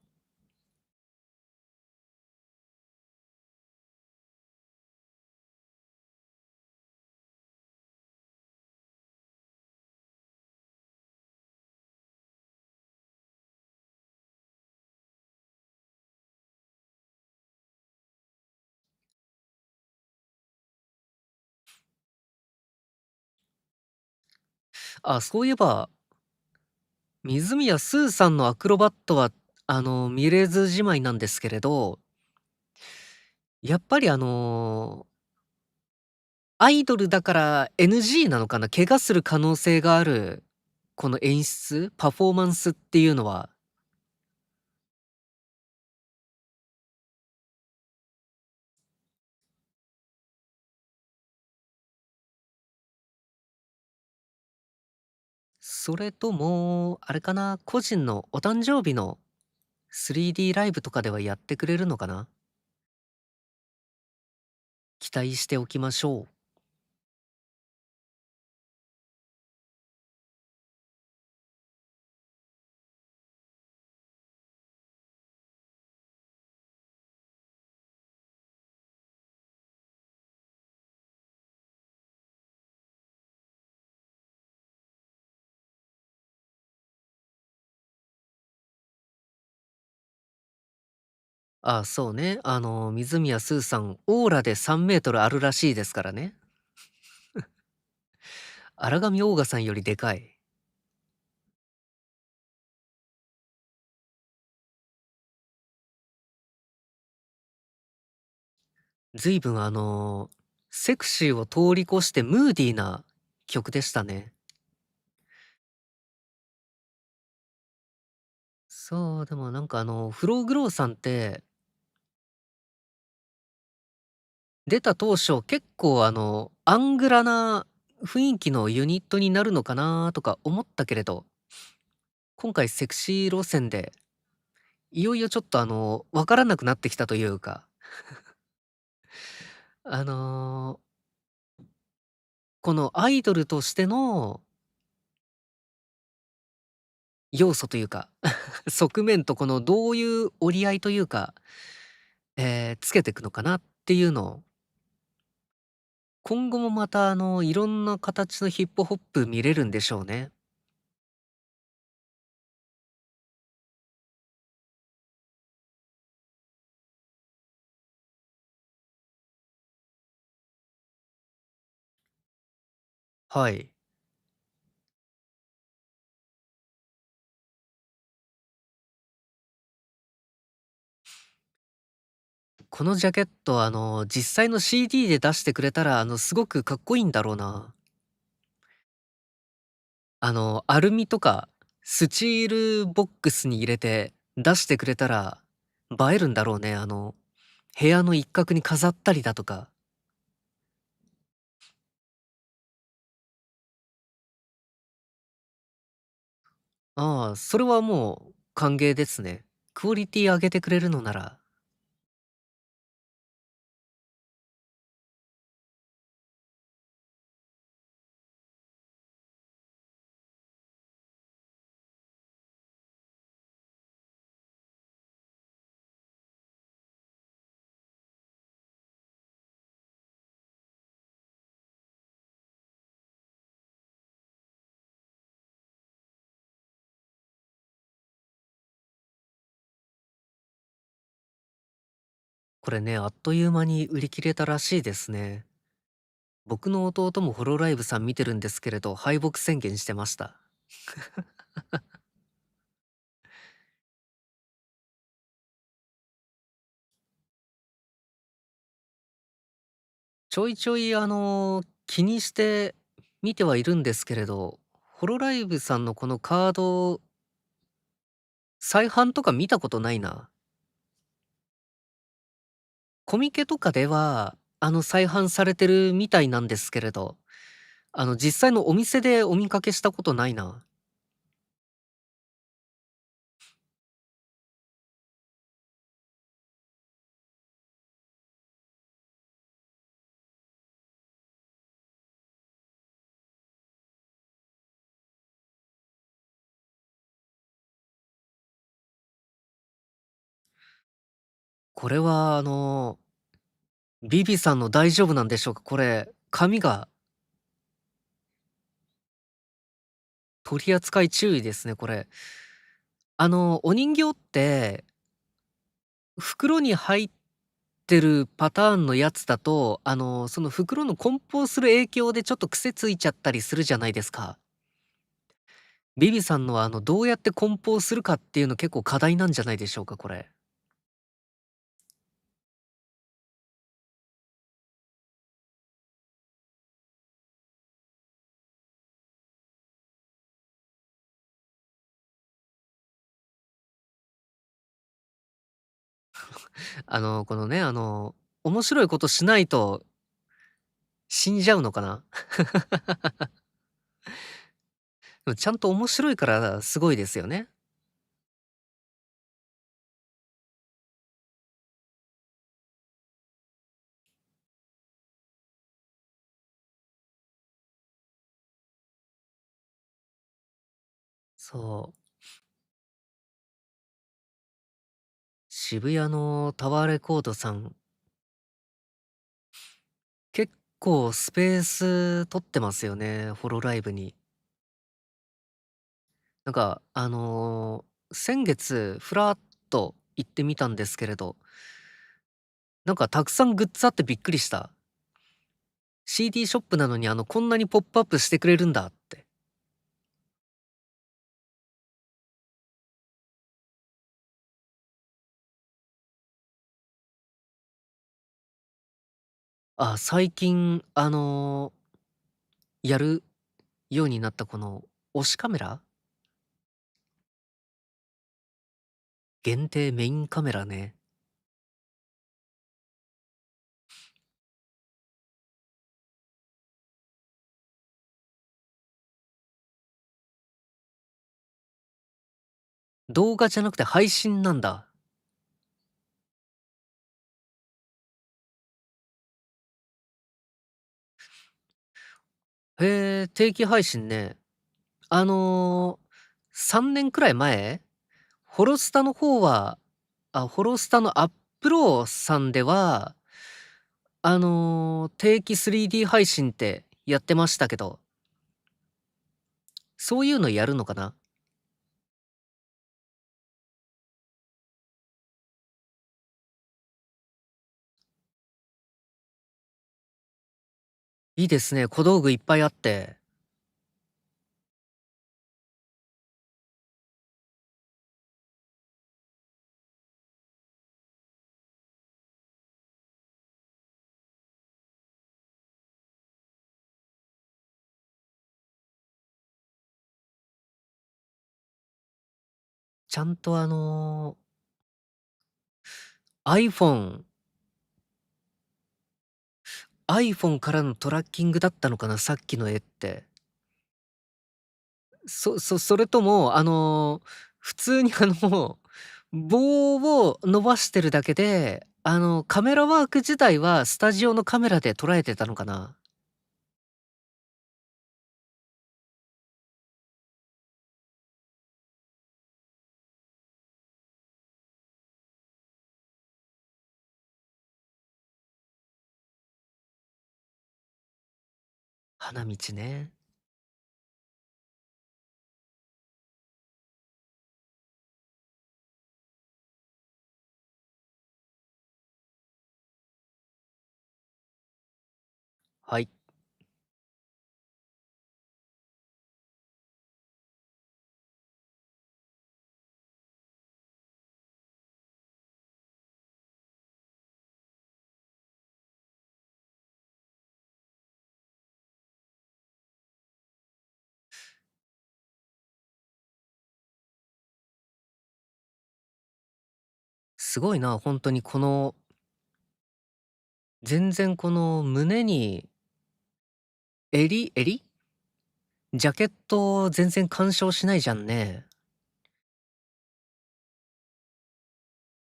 あ、そういえば、水宮スーさんのアクロバットは、見れずじまいなんですけれど、やっぱりアイドルだから NG なのかな、怪我する可能性がある、この演出、パフォーマンスっていうのは、それとも、あれかな、個人のお誕生日の 3D ライブとかではやってくれるのかな？期待しておきましょう。あ、そうね。水宮スーさん、オーラで3メートルあるらしいですからね。荒上オーガさんよりでかい。随分セクシーを通り越してムーディーな曲でしたね。そう、でもなんかフローグローさんって、出た当初、結構アングラな雰囲気のユニットになるのかなとか思ったけれど、今回セクシー路線で、いよいよちょっとわからなくなってきたというか、あの、このアイドルとしての要素というか、側面とこのどういう折り合いというか、つけてくのかなっていうのを、今後もまたいろんな形のヒップホップ見れるんでしょうね。はい。このジャケット、実際の CD で出してくれたら、すごくかっこいいんだろうな。アルミとか、スチールボックスに入れて出してくれたら、映えるんだろうね。部屋の一角に飾ったりだとか。ああ、それはもう歓迎ですね。クオリティ上げてくれるのなら。これね、あっという間に売り切れたらしいですね。僕の弟もホロライブさん見てるんですけれど、敗北宣言してました。ちょいちょい気にして見てはいるんですけれど、ホロライブさんのこのカード、再販とか見たことないな。コミケとかでは、再販されてるみたいなんですけれど、実際のお店でお見かけしたことないな。これはビビさんの大丈夫なんでしょうか？これ、紙が取り扱い注意ですね、これ。お人形って、袋に入ってるパターンのやつだと、その袋の梱包する影響でちょっと癖ついちゃったりするじゃないですか。ビビさんのは、どうやって梱包するかっていうの結構課題なんじゃないでしょうか、これ。このね、面白いことしないと死んじゃうのかな？でもちゃんと面白いからすごいですよね。そう。渋谷のタワーレコードさん、結構スペース取ってますよね、ホロライブに。なんか、先月ふらっと行ってみたんですけれど、なんかたくさんグッズあってびっくりした。CD ショップなのにこんなにポップアップしてくれるんだって。あ、最近やるようになったこの推しカメラ？限定メインカメラね。動画じゃなくて配信なんだ。へえ、定期配信ね。あの、3年くらい前、ホロスタの方はホロスタのアップローさんでは、定期 3D 配信ってやってましたけど、そういうのやるのかな？いいですね、小道具いっぱいあって。ちゃんとiPhone iPhone からのトラッキングだったのかな、さっきの絵って。それとも、普通に棒を伸ばしてるだけで、カメラワーク自体はスタジオのカメラで捉えてたのかな？花道ね。はい。すごいな、ほんとに全然この胸に襟？ジャケット全然干渉しないじゃんね。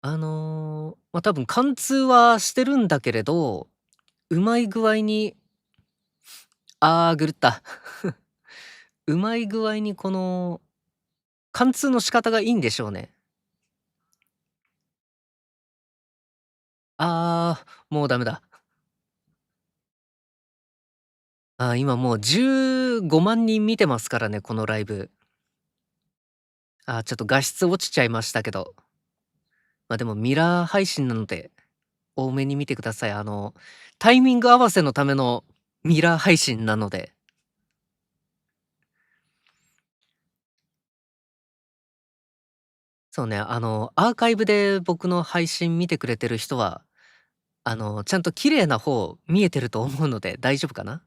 多分貫通はしてるんだけれど、うまい具合にぐるった。うまい具合に貫通の仕方がいいんでしょうね。もうダメだ。今もう15万人見てますからね、このライブ。ちょっと画質落ちちゃいましたけど。でもミラー配信なので、多めに見てください。タイミング合わせのためのミラー配信なので。そうね、アーカイブで僕の配信見てくれてる人は、ちゃんと綺麗な方見えてると思うので大丈夫かな？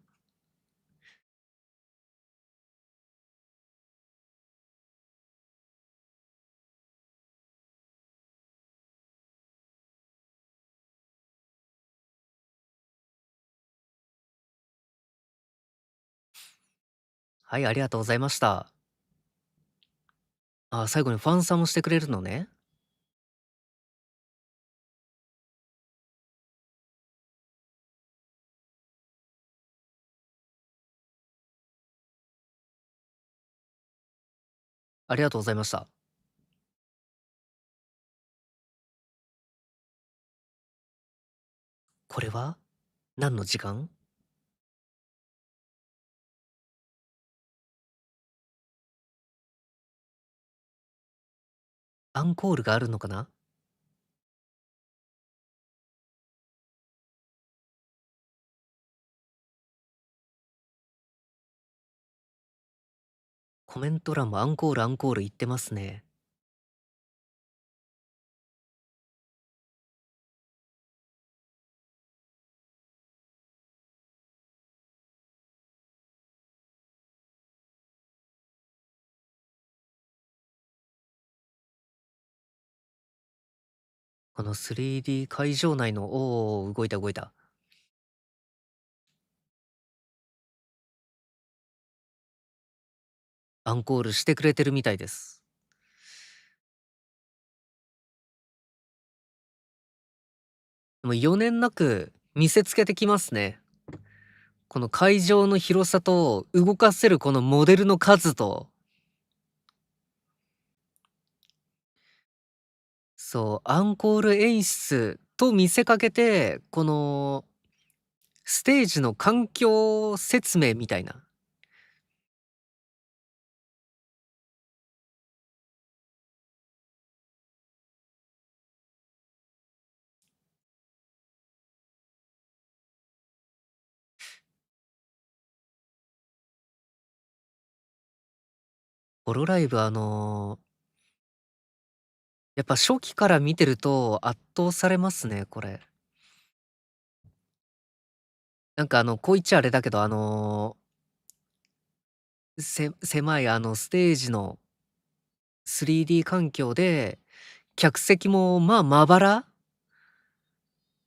はい、ありがとうございました。最後にファンサもしてくれるのね。ありがとうございました。これは何の時間？アンコールがあるのかな？コメント欄もアンコールアンコール言ってますね。この 3D 会場内のおお、動いた動いた。アンコールしてくれてるみたいです。もう余念なく見せつけてきますね。この会場の広さと、動かせるこのモデルの数と、そう、アンコール演出と見せかけて、このステージの環境説明みたいな。ホロライブやっぱ初期から見てると圧倒されますね、これ。なんかこう言っちゃあれだけど、狭いステージの 3D 環境で、客席もまあ、まばら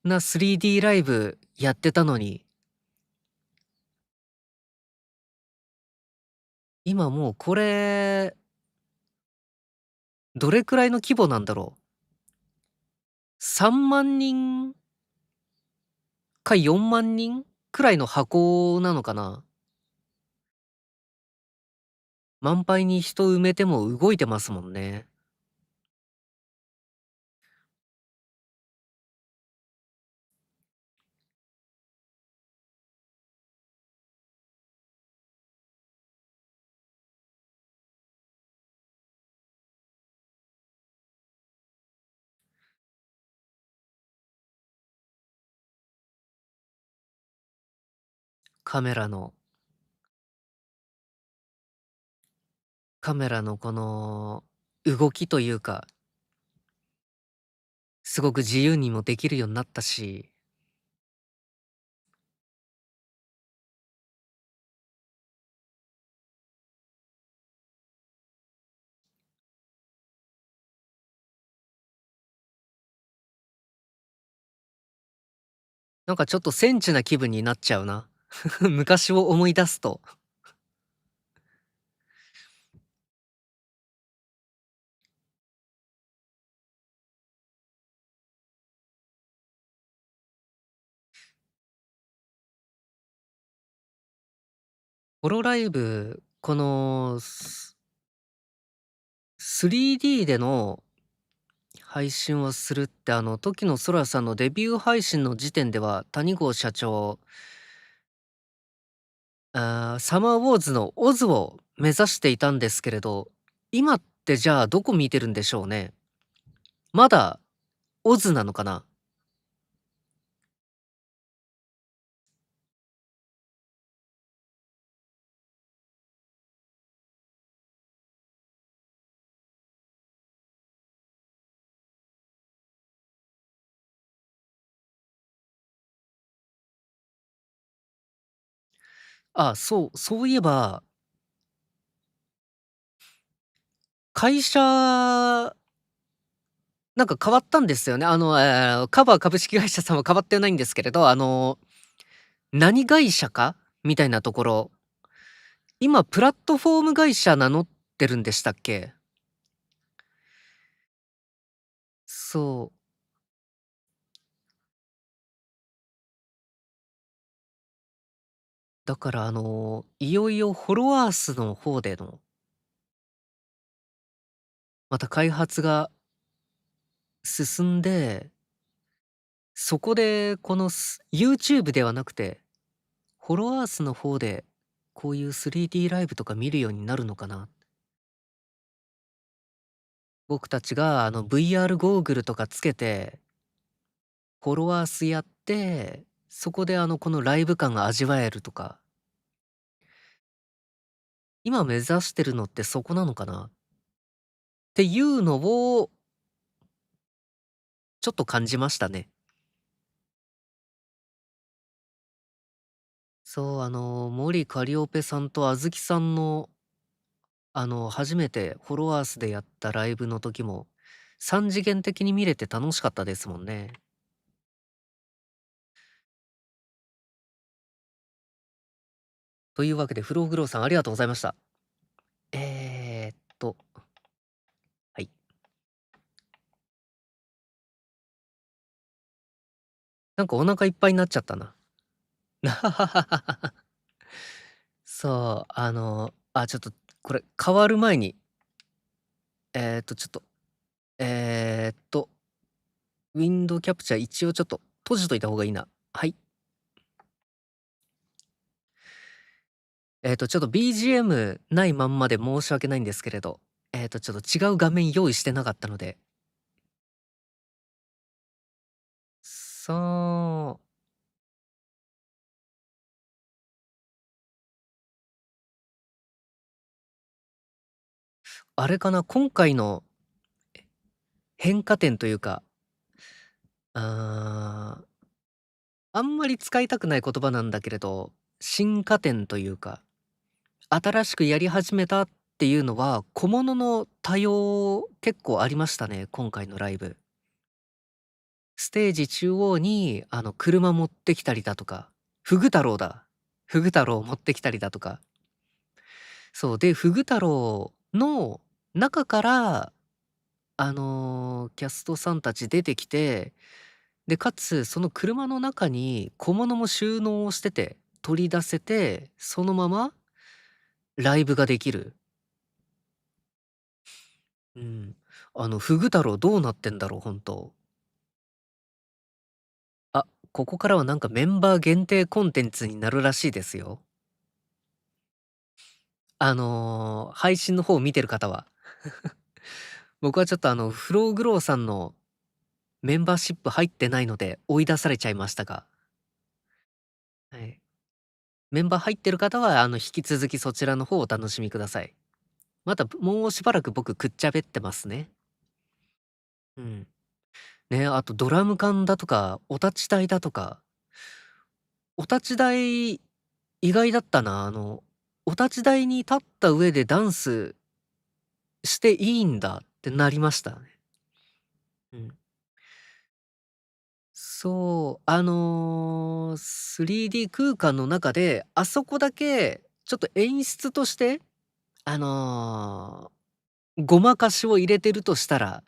な 3D ライブやってたのに、今もうこれ、どれくらいの規模なんだろう。3万人か4万人くらいの箱なのかな。満杯に人埋めても動いてますもんね。カメラのカメラのこの動きというか、すごく自由にもできるようになったし、なんかちょっとセンチな気分になっちゃうな。昔を思い出すと。ホロライブ、この3D での配信をするって、時のそらさんのデビュー配信の時点では、谷郷社長、サマーウォーズのオズを目指していたんですけれど、今ってじゃあどこ見てるんでしょうね。まだオズなのかな。あ、そういえば、会社、なんか変わったんですよね。カバー株式会社さんは変わってないんですけれど、何会社かみたいなところ、今プラットフォーム会社名乗ってるんでしたっけ？そう。だからいよいよフォロワースの方での、また開発が進んで、そこでこのYouTube ではなくて、フォロワースの方で、こういう 3D ライブとか見るようになるのかな。僕たちがVR ゴーグルとかつけて、フォロワースやって、そこでこのライブ感が味わえるとか。今目指してるのってそこなのかなっていうのをちょっと感じましたね。そう、森カリオペさんとあずきさんの、初めてフォロワースでやったライブの時も、3次元的に見れて楽しかったですもんね。というわけで、フローグローさんありがとうございました。はい。なんかお腹いっぱいになっちゃったな。そう、ちょっとこれ変わる前に、ちょっと、えーっと、ウィンドウキャプチャー一応ちょっと閉じといた方がいいな。はい。ちょっと BGM ないまんまで申し訳ないんですけれど、ちょっと違う画面用意してなかったので、そう、あれかな、今回の変化点というか、あーあんまり使いたくない言葉なんだけれど、進化点というか、新しくやり始めたっていうのは、小物の多様結構ありましたね、今回のライブ。ステージ中央に、車持ってきたりだとか、フグ太郎だ。フグ太郎持ってきたりだとか。そう、で、フグ太郎の中から、キャストさんたち出てきて、で、かつ、その車の中に小物も収納してて、取り出せて、そのままライブができる。うん。フグ太郎どうなってんだろう、本当。あ、ここからはなんかメンバー限定コンテンツになるらしいですよ。配信の方を見てる方は。僕はちょっとフローグローさんのメンバーシップ入ってないので追い出されちゃいましたが、はい。メンバー入ってる方は、引き続きそちらの方をお楽しみください。また、もうしばらく僕くっちゃべってますね。うん。ね、あとドラム缶だとか、お立ち台だとか、お立ち台意外だったな。お立ち台に立った上でダンスしていいんだってなりましたね。うん。そう、3D 空間の中で、あそこだけちょっと演出として、あの、ごまかしを入れてるとしたら、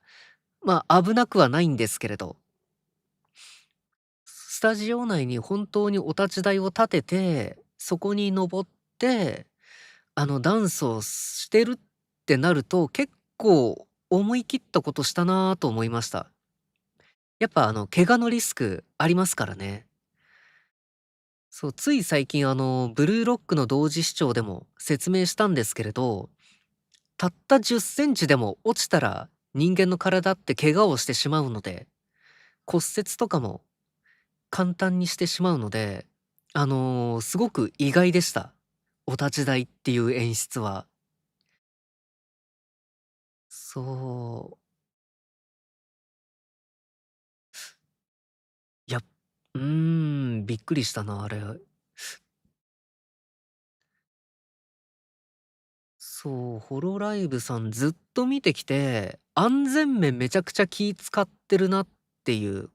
まあ、危なくはないんですけれど、スタジオ内に本当にお立ち台を立てて、そこに登って、ダンスをしてるってなると、結構思い切ったことしたなと思いました。やっぱ怪我のリスクありますからね。そう、つい最近ブルーロックの同時視聴でも説明したんですけれど、たった10センチでも落ちたら人間の体って怪我をしてしまうので、骨折とかも簡単にしてしまうので、すごく意外でした。お立ち台っていう演出は。そう。いや、びっくりしたな、あれ。そう、ホロライブさんずっと見てきて、安全面めちゃくちゃ気使ってるなっていう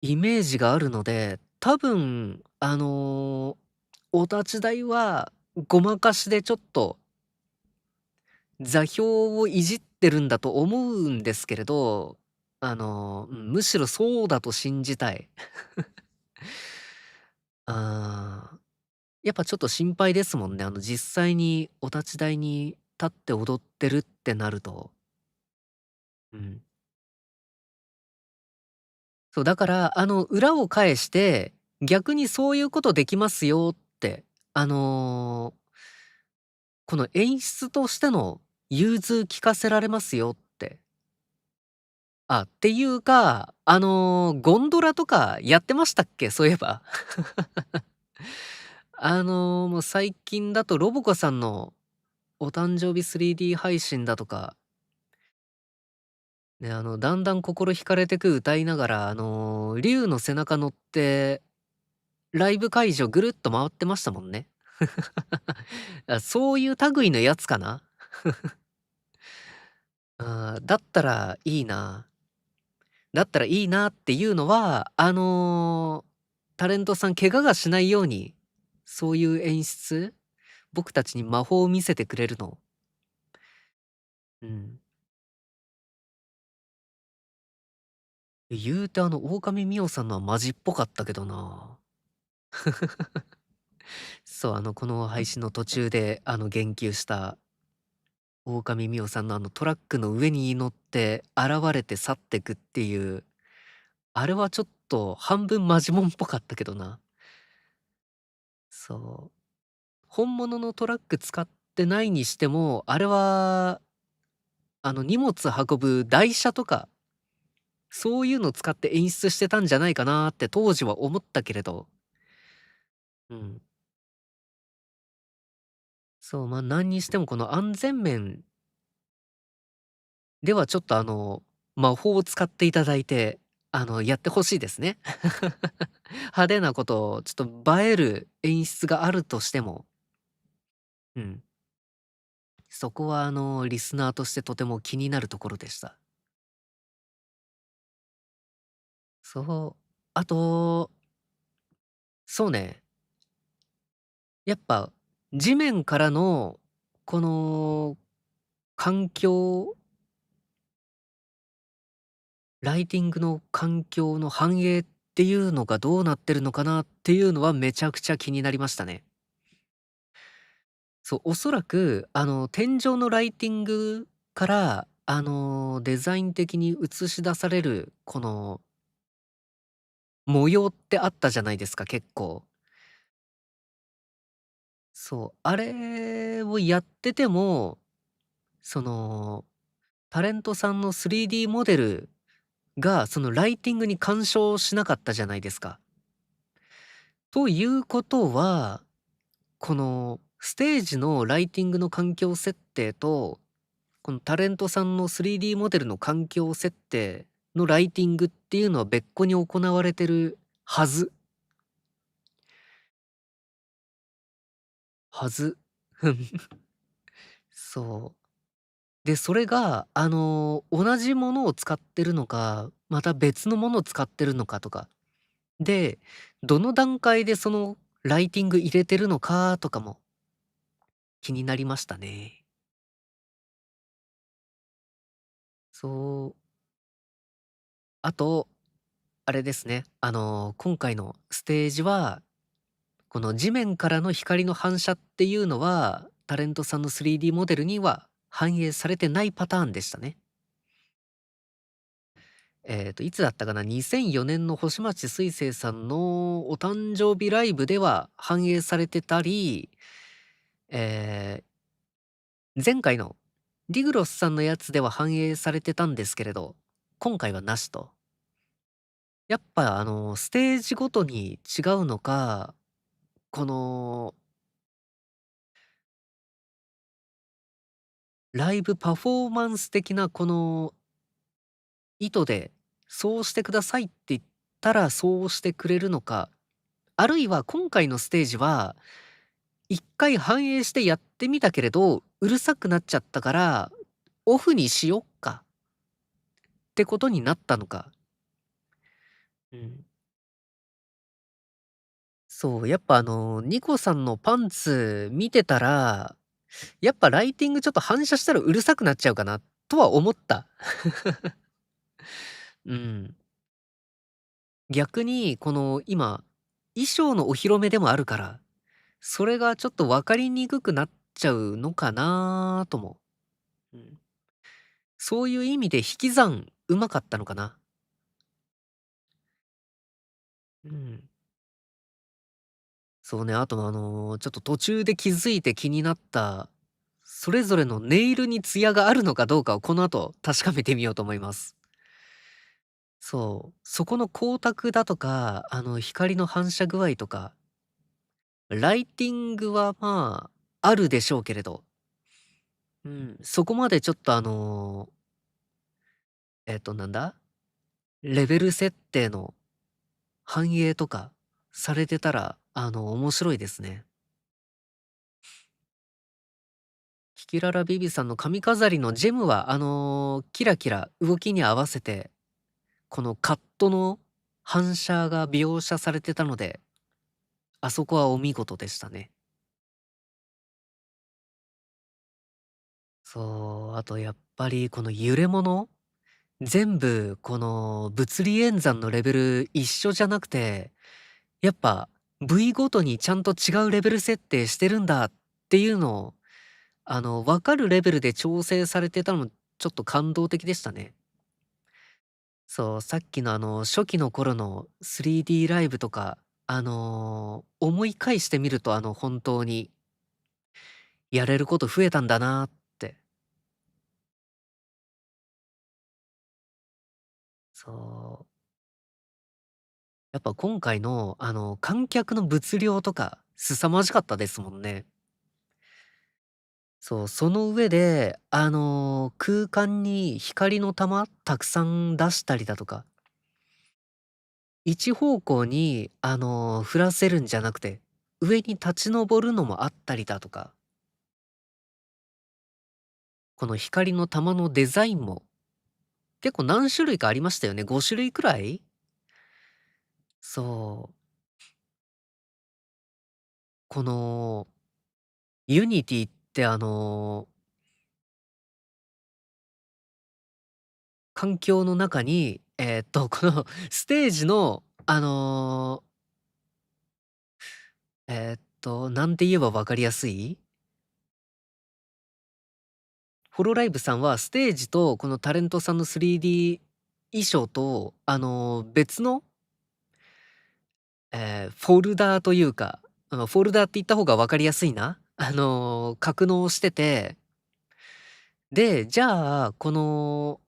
イメージがあるので、多分、お立ち台はごまかしでちょっと座標をいじってるんだと思うんですけれど、むしろそうだと信じたい。ああ、やっぱちょっと心配ですもんね。実際にお立ち台に立って踊ってるってなると。うん。そう、だから、裏を返して、逆にそういうことできますよって、あの、この演出としての融通聞かせられますよって。あ、っていうか、ゴンドラとかやってましたっけ？そういえば。もう最近だとロボコさんのお誕生日 3D 配信だとか、ね、だんだん心惹かれてく歌いながら、竜の背中乗って、ライブ会場ぐるっと回ってましたもんね。そういう類のやつかな？だったらいいな。だったらいいなっていうのは、タレントさん怪我がしないように、そういう演出、僕たちに魔法を見せてくれるの。うん。言うて狼美桜さんのはマジっぽかったけどな。そう、この配信の途中で、言及した狼美桜さんのトラックの上に乗って現れて去ってくっていう、あれはちょっと半分マジモンっぽかったけどな。そう。本物のトラック使ってないにしても、あれは、荷物運ぶ台車とか、そういうの使って演出してたんじゃないかなって当時は思ったけれど、うん。そう、何にしてもこの安全面ではちょっと魔法を使っていただいて、やってほしいですね。派手なことをちょっと映える演出があるとしても、うん。そこはリスナーとしてとても気になるところでした。そう。あと、そうね、やっぱ地面からのこの環境、ライティングの環境の反映っていうのがどうなってるのかなっていうのはめちゃくちゃ気になりましたね。そう、おそらく、天井のライティングから、デザイン的に映し出される、この模様ってあったじゃないですか、結構。そう、あれをやってても、その、タレントさんの 3D モデルが、そのライティングに干渉しなかったじゃないですか。ということは、このステージのライティングの環境設定と、このタレントさんの 3D モデルの環境設定のライティングっていうのは別個に行われてるはず。はず。そう。で、それが、同じものを使ってるのか、また別のものを使ってるのかとか。で、どの段階でそのライティング入れてるのかとかも気になりましたね。そう。あと、あれですね。今回のステージはこの地面からの光の反射っていうのは、タレントさんの 3D モデルには反映されてないパターンでしたね。いつだったかな、2004年の星街すいせいさんのお誕生日ライブでは反映されてたり、え前回のリグロスさんのやつでは反映されてたんですけれど、今回はなしと。やっぱステージごとに違うのか、このライブパフォーマンス的なこの意図で、そうしてくださいって言ったらそうしてくれるのか、あるいは今回のステージは、一回反映してやってみたけれど、うるさくなっちゃったから、オフにしよっかってことになったのか。うん。そう、やっぱニコさんのパンツ見てたら、やっぱライティングちょっと反射したらうるさくなっちゃうかなとは思った。うん。逆にこの今、衣装のお披露目でもあるから、それがちょっと分かりにくくなっちゃうのかなとも。うん。そういう意味で引き算うまかったのかな。うん。そうね、あとちょっと途中で気づいて気になった、それぞれのネイルにツヤがあるのかどうかをこの後確かめてみようと思います。そう、そこの光沢だとか、光の反射具合とか、ライティングは、まあ、あるでしょうけれど、うん、そこまでちょっとなんだ、レベル設定の反映とかされてたら、面白いですね。キキララビビさんの髪飾りのジェムは、キラキラ動きに合わせて、このカットの反射が描写されてたので、あそこはお見事でしたね。そう、あとやっぱりこの揺れ物、全部この物理演算のレベル一緒じゃなくて、やっぱ部位ごとにちゃんと違うレベル設定してるんだっていうのを、分かるレベルで調整されてたのもちょっと感動的でしたね。そう、さっきの初期の頃の 3D ライブとか、思い返してみると本当にやれること増えたんだなって。そう。やっぱ今回の観客の物量とか凄まじかったですもんね。そう、その上で、空間に光の玉たくさん出したりだとか、一方向に降らせるんじゃなくて、上に立ち上るのもあったりだとか、この光の玉のデザインも結構何種類かありましたよね。5種類くらい？そう。このユニティって環境の中に、このステージのなんて言えば分かりやすい？ホロライブさんはステージとこのタレントさんの 3D 衣装と、別の、フォルダーというか、フォルダーって言った方が分かりやすいな。格納してて、で、じゃあ、この、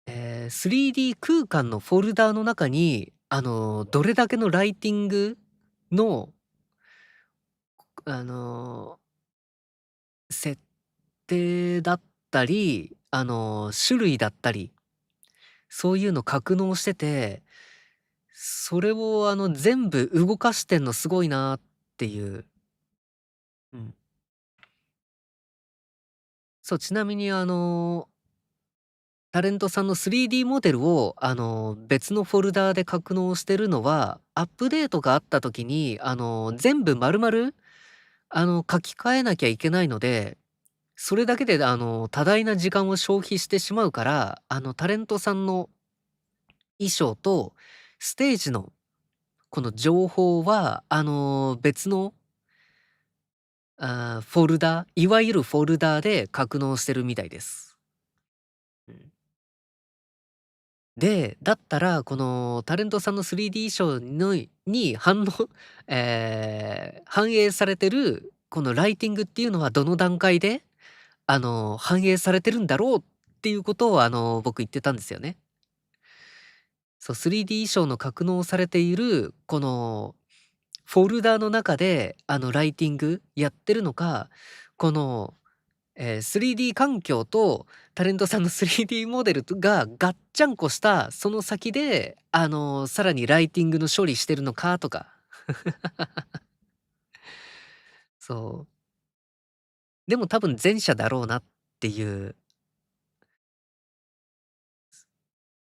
3D 空間のフォルダーの中に、どれだけのライティングの、あの、設定だったり、種類だったり、そういうの格納してて、それを全部動かしてんのすごいなっていう。うん。そう、ちなみにタレントさんの 3D モデルを別のフォルダーで格納してるのは、アップデートがあった時に全部丸々書き換えなきゃいけないので、それだけで多大な時間を消費してしまうから、タレントさんの衣装とステージのこの情報は、別の、フォルダいわゆるフォルダで格納してるみたいです。うん。で、だったら、このタレントさんの 3D 衣装に反映されてる、このライティングっていうのはどの段階で、反映されてるんだろうっていうことを、僕言ってたんですよね。そう、3D 衣装の格納されている、このフォルダの中で、ライティングやってるのか、この、3D 環境とタレントさんの 3D モデルがガッチャンコした、その先で、さらにライティングの処理してるのかとか。そう。でも多分前者だろうなっていう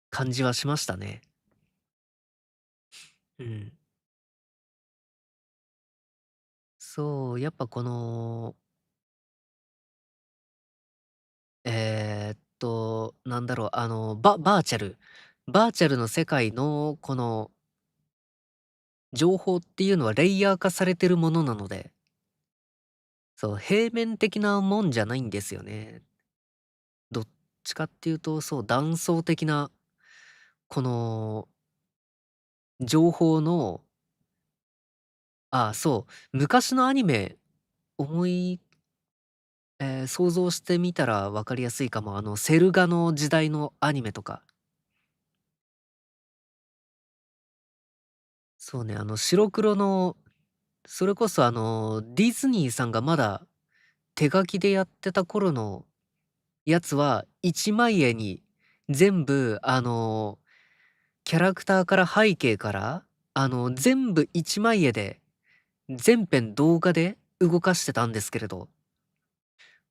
感じはしましたね。うん。そう、やっぱこのなんだろう、バーチャルの世界のこの情報っていうのはレイヤー化されてるものなので、そう、平面的なもんじゃないんですよね。どっちかっていうと、そう、断層的な、この情報の、そう、昔のアニメ、思い想像してみたら分かりやすいかも。セル画の時代のアニメとか。そうね、白黒のそれこそディズニーさんがまだ手書きでやってた頃のやつは、一枚絵に全部キャラクターから背景から、全部一枚絵で、全編動画で動かしてたんですけれど、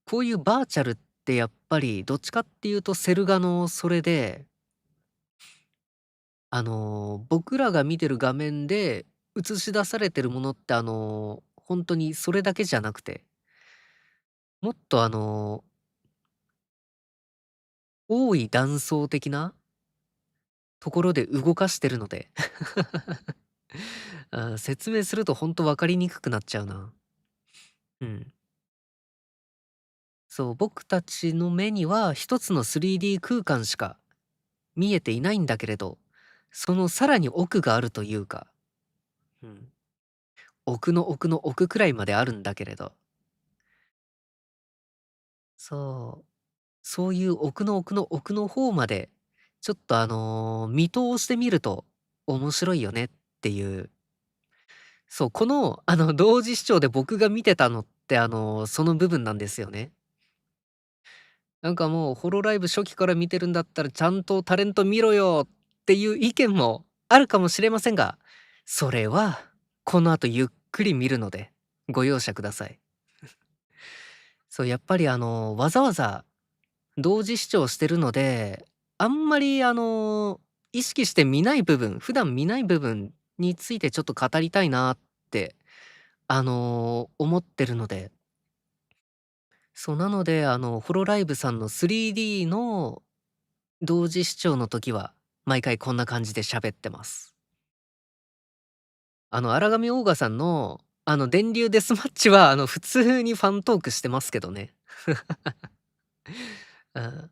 こういうバーチャルってやっぱりどっちかっていうとセル画のそれで、僕らが見てる画面で映し出されてるものって、本当にそれだけじゃなくて、もっと多い断層的なところで動かしてるので説明するとほんと分かりにくくなっちゃうな。うん。そう、僕たちの目には一つの 3D 空間しか見えていないんだけれど、そのさらに奥があるというか、うん。奥の奥の奥くらいまであるんだけれど、そう、そういう奥の奥の奥の方まで、ちょっと見通してみると面白いよねっていう、そう、この同時視聴で僕が見てたのって、その部分なんですよね。なんかもうホロライブ初期から見てるんだったらちゃんとタレント見ろよっていう意見もあるかもしれませんが、それはこの後ゆっくり見るのでご容赦ください。そう、やっぱりわざわざ同時視聴してるので、あんまり意識して見ない部分、普段見ない部分についてちょっと語りたいなって、思ってるので、そう、なのでホロライブさんの 3D の同時視聴の時は、毎回こんな感じで喋ってます。荒上オーガさんの、電流デスマッチは、普通にファントークしてますけどね。うん。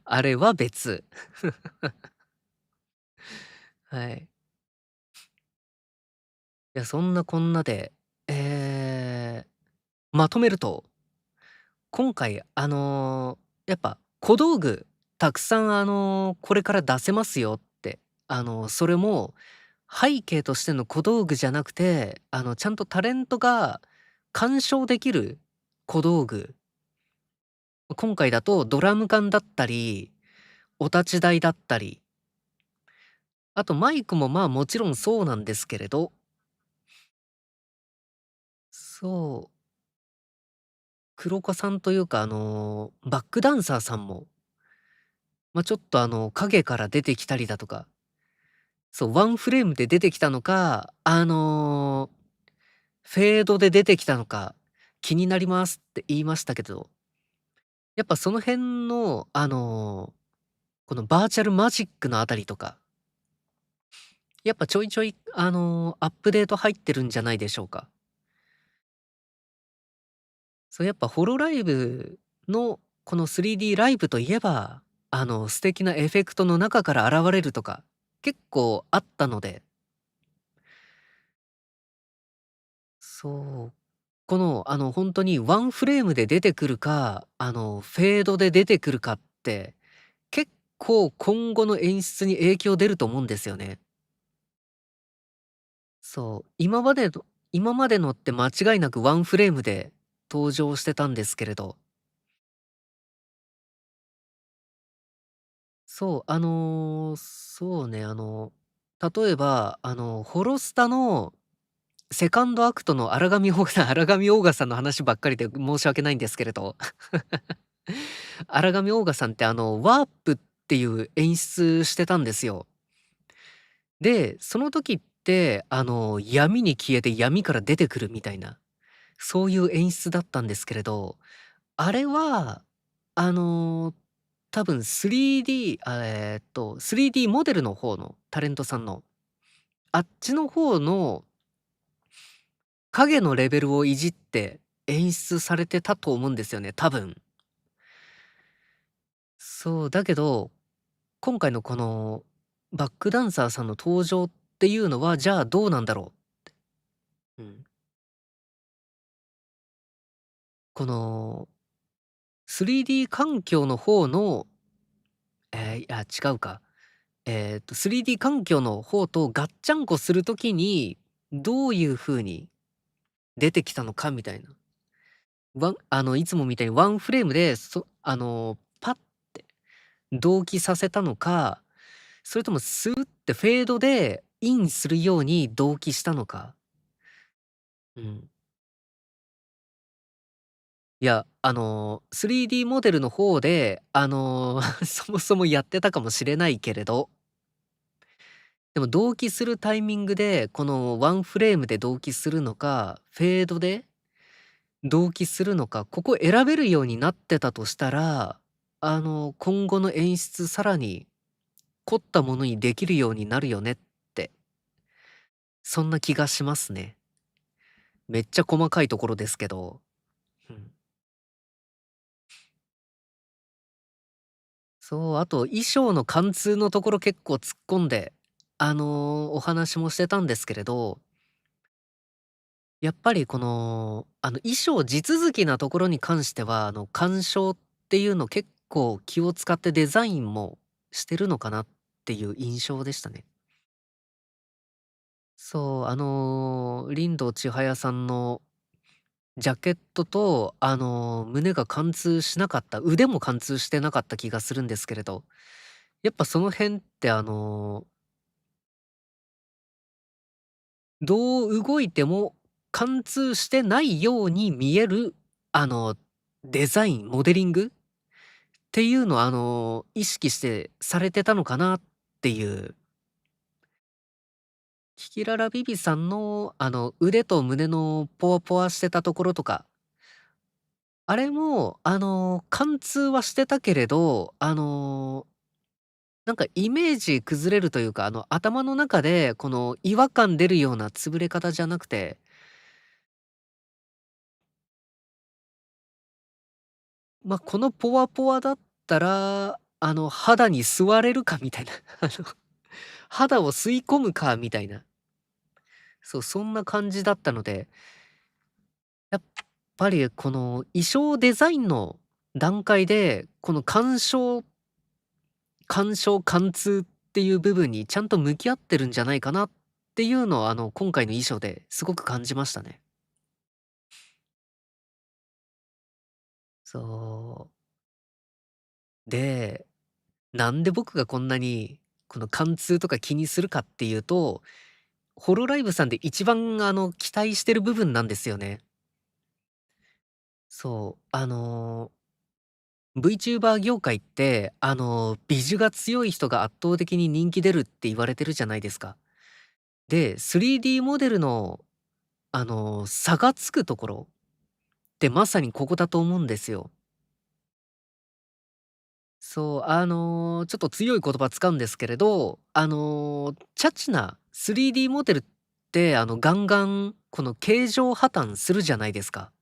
あれは別。はい。いや、そんなこんなで、えまとめると、今回、やっぱ小道具たくさん、これから出せますよって、それも背景としての小道具じゃなくて、ちゃんとタレントが鑑賞できる小道具。今回だとドラム缶だったり、お立ち台だったり、あとマイクもまあもちろんそうなんですけれど、そう、黒子さんというかバックダンサーさんも、ちょっと影から出てきたりだとか、そう、ワンフレームで出てきたのか、フェードで出てきたのか、気になりますって言いましたけど、やっぱその辺の、このバーチャルマジックのあたりとか、やっぱちょいちょい、アップデート入ってるんじゃないでしょうか。そう、やっぱホロライブのこの 3D ライブといえば、素敵なエフェクトの中から現れるとか、結構あったので、そう、この、ほんとにワンフレームで出てくるか、フェードで出てくるかって、結構今後の演出に影響出ると思うんですよね。そう、今までのって間違いなくワンフレームで登場してたんですけれど、そう、そうね、例えば、ホロスタのセカンドアクトの荒上オーガさん荒上オーガさんの話ばっかりで申し訳ないんですけれど、荒上オーガさんってワープっていう演出してたんですよ。で、その時って、闇に消えて闇から出てくるみたいな、そういう演出だったんですけれど、あれは、あの、多分 3D 3D モデルの方のタレントさんの、あっちの方の影のレベルをいじって演出されてたと思うんですよね、多分。そう、だけど、今回のこのバックダンサーさんの登場っていうのは、じゃあどうなんだろう。うん。この 3D 環境の方の、いや違うか。3D 環境の方とガッチャンコする時に、どういう風に出てきたのかみたいな。いつもみたいにワンフレームで、パッて同期させたのか、それともスーってフェードでインするように同期したのか。うん。いや、3D モデルの方で、そもそもやってたかもしれないけれど、でも同期するタイミングで、このワンフレームで同期するのか、フェードで同期するのか、ここ選べるようになってたとしたら、今後の演出さらに凝ったものにできるようになるよねって、そんな気がしますね。めっちゃ細かいところですけど。うん。そう、あと衣装の貫通のところ結構突っ込んで、お話もしてたんですけれど、やっぱりこの、衣装地続きなところに関しては、鑑賞っていうの結構気を使ってデザインもしてるのかなっていう印象でしたね。そう、林道千早さんのジャケットと、胸が貫通しなかった、腕も貫通してなかった気がするんですけれど、やっぱその辺ってどう動いても貫通してないように見える、あの、デザイン、モデリングっていうのを、意識してされてたのかなっていう。キキララビビさんの、腕と胸のポワポワしてたところとか、あれも、貫通はしてたけれど、なんかイメージ崩れるというか、頭の中でこの違和感出るような潰れ方じゃなくて、このポワポワだったら、肌に吸われるかみたいな、肌を吸い込むかみたいな、そう、そんな感じだったので、やっぱりこの衣装デザインの段階で、この貫通っていう部分にちゃんと向き合ってるんじゃないかなっていうのを、今回の衣装ですごく感じましたね。そう。で、なんで僕がこんなに、この貫通とか気にするかっていうと、ホロライブさんで一番期待してる部分なんですよね。そう、VTuber 業界って、ビジュが強い人が圧倒的に人気出るって言われてるじゃないですか。で、3D モデルの、差がつくところってまさにここだと思うんですよ。そう、ちょっと強い言葉使うんですけれど、チャチな 3D モデルって、ガンガンこの形状破綻するじゃないですか。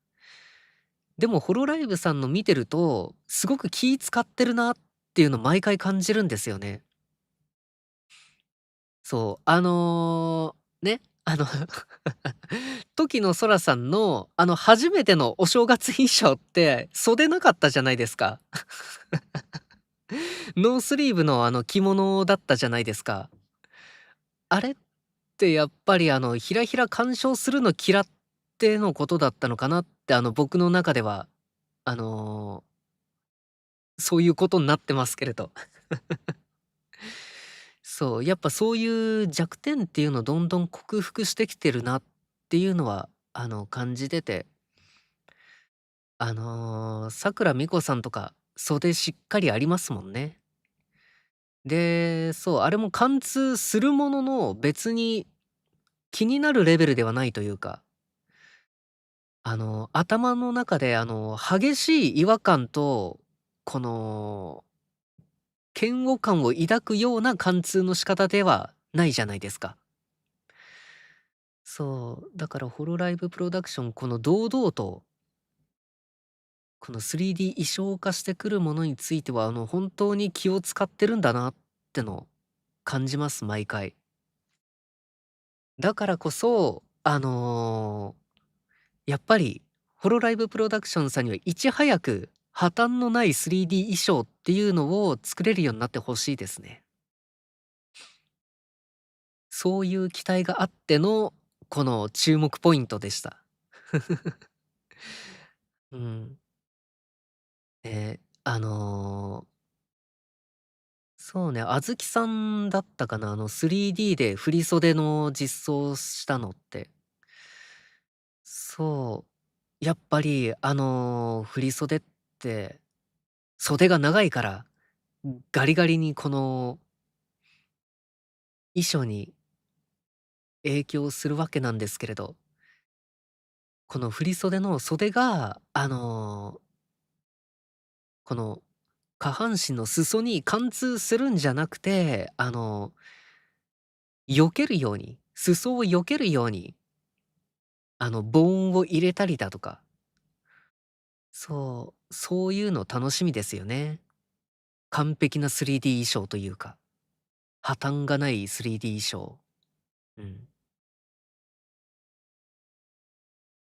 でもホロライブさんの見てると、すごく気使ってるなっていうの毎回感じるんですよね。そう、ね、時のそらさんの、初めてのお正月衣装って、袖なかったじゃないですか。ノースリーブの着物だったじゃないですか。あれってやっぱりひらひら干渉するの嫌ってのことだったのかなって、僕の中では、あの、そういうことになってますけれど。そう、やっぱそういう弱点っていうのをどんどん克服してきてるなっていうのは、感じてて、さくらみこさんとか、袖しっかりありますもんね。で、そう、あれも貫通するものの、別に気になるレベルではないというか、頭の中で激しい違和感と、この、嫌悪感を抱くような貫通の仕方ではないじゃないですか。そう、だからホロライブプロダクション、この堂々と、この 3D 衣装化してくるものについては、本当に気を使ってるんだなっての感じます、毎回。だからこそ、やっぱり、ホロライブプロダクションさんにはいち早く、破綻のない 3D 衣装っていうのを作れるようになってほしいですね。そういう期待があっての、この注目ポイントでした。うん。あの、そうね、あずきさんだったかな、3D で振り袖の実装したのって。そう、やっぱり、振り袖って、袖が長いから、ガリガリにこの衣装に影響するわけなんですけれど、この振り袖の袖が、この下半身の裾に貫通するんじゃなくて、避けるように、裾を避けるように、ボーンを入れたりだとか、そう、そういうの楽しみですよね。完璧な 3D 衣装というか、破綻がない 3D 衣装。うん。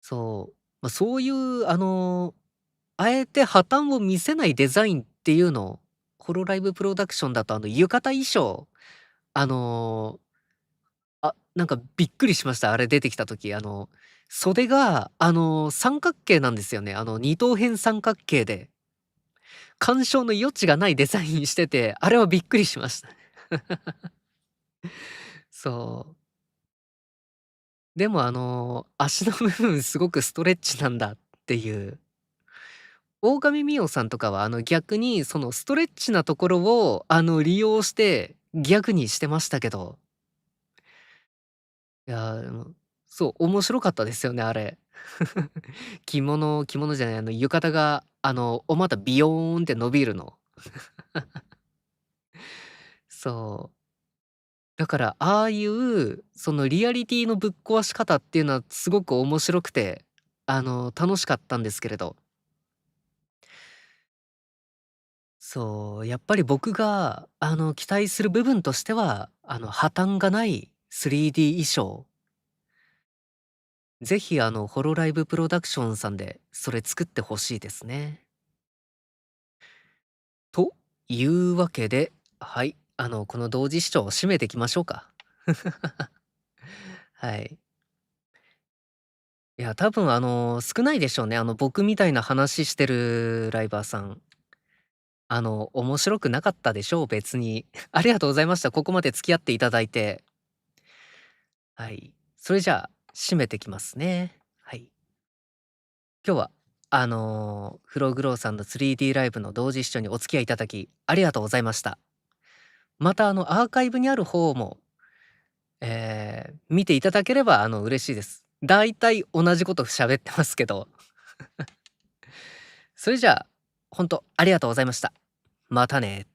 そう。そういう、あえて破綻を見せないデザインっていうのを、ホロライブプロダクションだと浴衣衣装、あの、なんかびっくりしました、あれ出てきた時。袖が、三角形なんですよね。二等辺三角形で、干渉の余地がないデザインしてて、あれはびっくりしました。そう。でも足の部分すごくストレッチなんだっていう。大神ミオさんとかは逆にそのストレッチなところを利用してギャグにしてましたけど、いや、でも、そう、面白かったですよね、あれ。着物じゃない、浴衣がお股ビヨーンって伸びるの。そう。だから、ああいう、そのリアリティのぶっ壊し方っていうのはすごく面白くて、楽しかったんですけれど、そう、やっぱり僕が、期待する部分としては、破綻がない 3D 衣装、ぜひ、ホロライブプロダクションさんで、それ作ってほしいですね。というわけで、はい、この同時視聴を締めていきましょうか。はい。いや、多分少ないでしょうね。僕みたいな話してるライバーさん。面白くなかったでしょう、別に。ありがとうございました。ここまで付き合っていただいて。はい。それじゃあ、締めてきますね。はい。今日は、フローグローさんの 3D ライブの同時視聴にお付き合いいただき、ありがとうございました。また、アーカイブにある方も、見ていただければ、嬉しいです。だいたい同じこと喋ってますけど。それじゃあ、ほんとありがとうございました。またね。